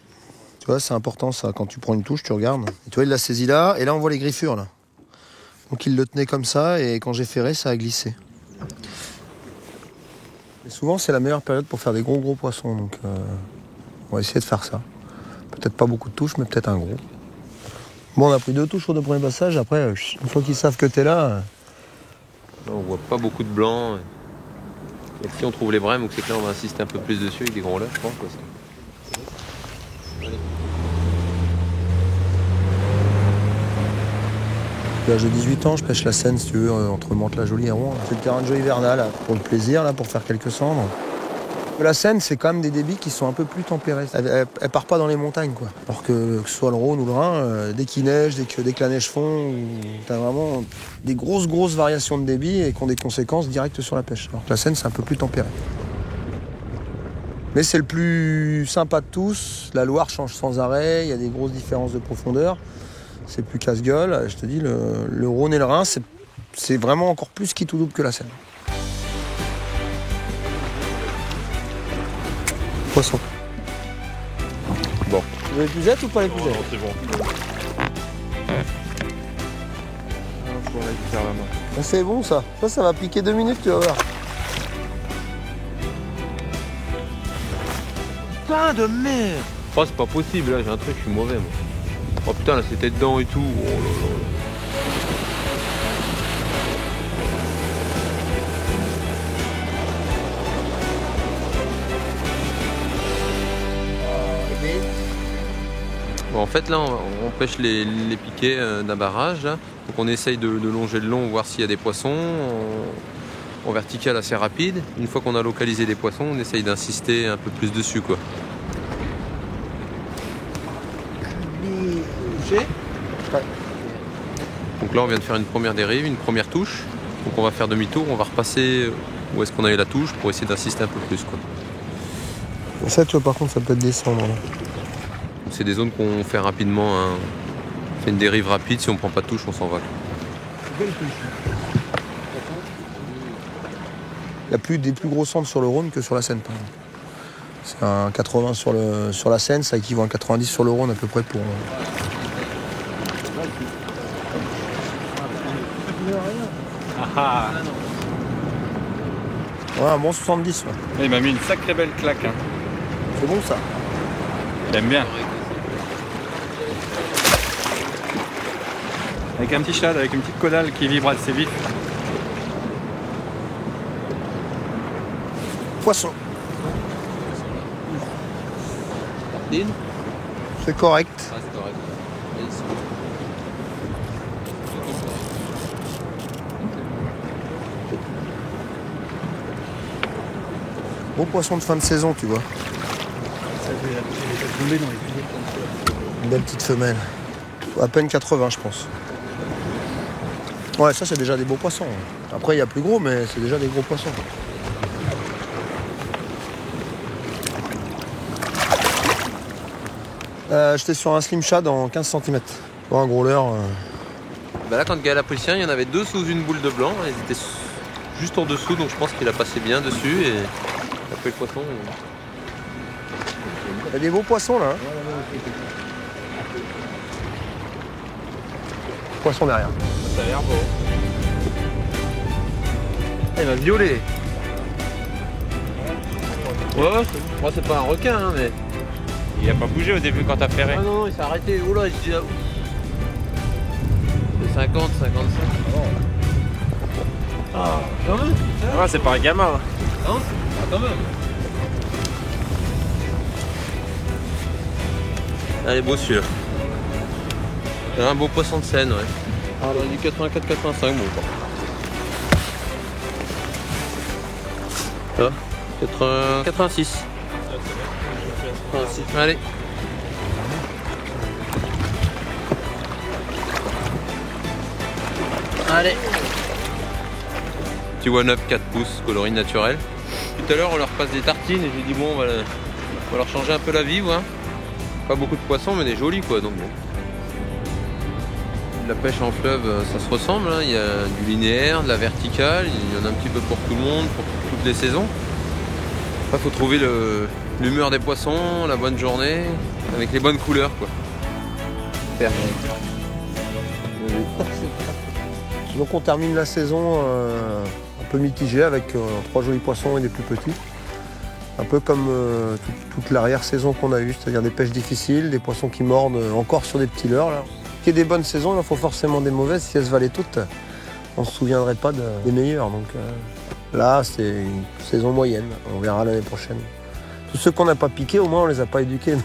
Tu vois, c'est important ça, quand tu prends une touche, tu regardes. Et tu vois, il l'a saisi là, et là on voit les griffures là. Donc il le tenait comme ça, et quand j'ai ferré, ça a glissé. Et souvent c'est la meilleure période pour faire des gros poissons, donc on va essayer de faire ça. Peut-être pas beaucoup de touches, mais peut-être un gros. Bon, on a pris 2 touches au 2 premiers passages, après, une fois qu'ils savent que t'es là... Là, on voit pas beaucoup de blanc. Et si on trouve les brèmes, ou que c'est que là on va insister un peu plus dessus avec des gros leurres, je pense. Quoi, J'ai 18 ans, je pêche la Seine, si tu veux, entre Mantes-la-Jolie et Rouen. C'est le terrain de jeu hivernal, là, pour le plaisir, là, pour faire quelques cendres. La Seine, c'est quand même des débits qui sont un peu plus tempérés. Elle part pas dans les montagnes, quoi. Alors que ce soit le Rhône ou le Rhin, dès qu'il neige, dès que la neige fond, t'as vraiment des grosses variations de débit et qui ont des conséquences directes sur la pêche. Alors que la Seine, c'est un peu plus tempéré. Mais c'est le plus sympa de tous. La Loire change sans arrêt, il y a des grosses différences de profondeur. C'est plus casse-gueule. Je te dis, le Rhône et le Rhin, c'est vraiment encore plus qui tout double que la Seine. Poisson. Bon. Tu veux les puzettes ou pas les puzettes? Non, c'est bon. C'est bon ça. Ça va piquer 2 minutes, tu vas voir. Putain de merde! Oh, c'est pas possible, là, j'ai un truc, je suis mauvais, moi. Oh putain, là, c'était dedans et tout. Oh là là. Bon, en fait, là, on pêche les piquets d'un barrage, là. Donc on essaye de longer le long, voir s'il y a des poissons. En vertical assez rapide. Une fois qu'on a localisé des poissons, on essaye d'insister un peu plus dessus, quoi. Donc là on vient de faire une première dérive, une première touche. Donc on va faire demi-tour, on va repasser où est-ce qu'on a eu la touche pour essayer d'insister un peu plus, quoi. Ça, tu vois, par contre, ça peut être descendre. Là. C'est des zones qu'on fait rapidement. Hein. On fait une dérive rapide, si on prend pas de touche, on s'en va. Il y a des plus gros centres sur le Rhône que sur la Seine, par exemple. C'est un 80 sur la Seine, ça équivaut à un 90 sur le Rhône à peu près pour... Ouais, un bon 70. Ouais. Il m'a mis une sacrée belle claque. Hein. C'est bon ça. J'aime bien. Avec un petit shad, avec une petite caudale qui vibre assez vite. Poisson. C'est correct. Ah, c'est correct. Bon poisson de fin de saison, tu vois. Une belle petite femelle. À peine 80, je pense. Ouais, ça, c'est déjà des beaux poissons. Après, il y a plus gros, mais c'est déjà des gros poissons. J'étais sur un slim shad en 15 cm. Pour un gros leurre. Bah là, quand Gaël a pris le sien, il y en avait 2 sous une boule de blanc. Ils étaient juste en dessous, donc je pense qu'il a passé bien dessus et il a pris le poisson. Il y a des beaux poissons là. Poisson derrière. Ça a l'air beau. Il m'a violé. Ouais, moi c'est pas un requin, hein, mais. Il a pas bougé au début quand t'as ferré. Ah non, il s'est arrêté. Oh là, je dis. C'est 50, 55. Ah, quand même. Ouais, c'est pas un gamin. Non, quand même. Allez, beau celui-là. C'est un beau poisson de Seine, ouais. Ah, on a dit 84-85, bon. Ah, 86. 86. Allez. Allez. Petit one-up 4 pouces, coloris naturel. Tout à l'heure, on leur passe des tartines et j'ai dit bon, on va leur changer un peu la vie, ouais. Pas beaucoup de poissons, mais des jolis, quoi. Donc bon. La pêche en fleuve, ça se ressemble. Hein. Il y a du linéaire, de la verticale. Il y en a un petit peu pour tout le monde, pour toutes les saisons. Après, faut trouver l'humeur des poissons, la bonne journée, avec les bonnes couleurs, quoi. Donc on termine la saison un peu mitigée avec 3 jolis poissons et des plus petits. Un peu comme toute l'arrière-saison qu'on a eue, c'est-à-dire des pêches difficiles, des poissons qui mordent encore sur des petits leurres. Là. Qu'il y ait des bonnes saisons, il en faut forcément des mauvaises. Si elles se valaient toutes, on ne se souviendrait pas des meilleures. Donc là, c'est une saison moyenne. On verra l'année prochaine. Tous ceux qu'on n'a pas piqués, au moins on ne les a pas éduqués.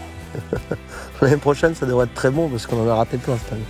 L'année prochaine, ça devrait être très bon parce qu'on en a raté plein cette année.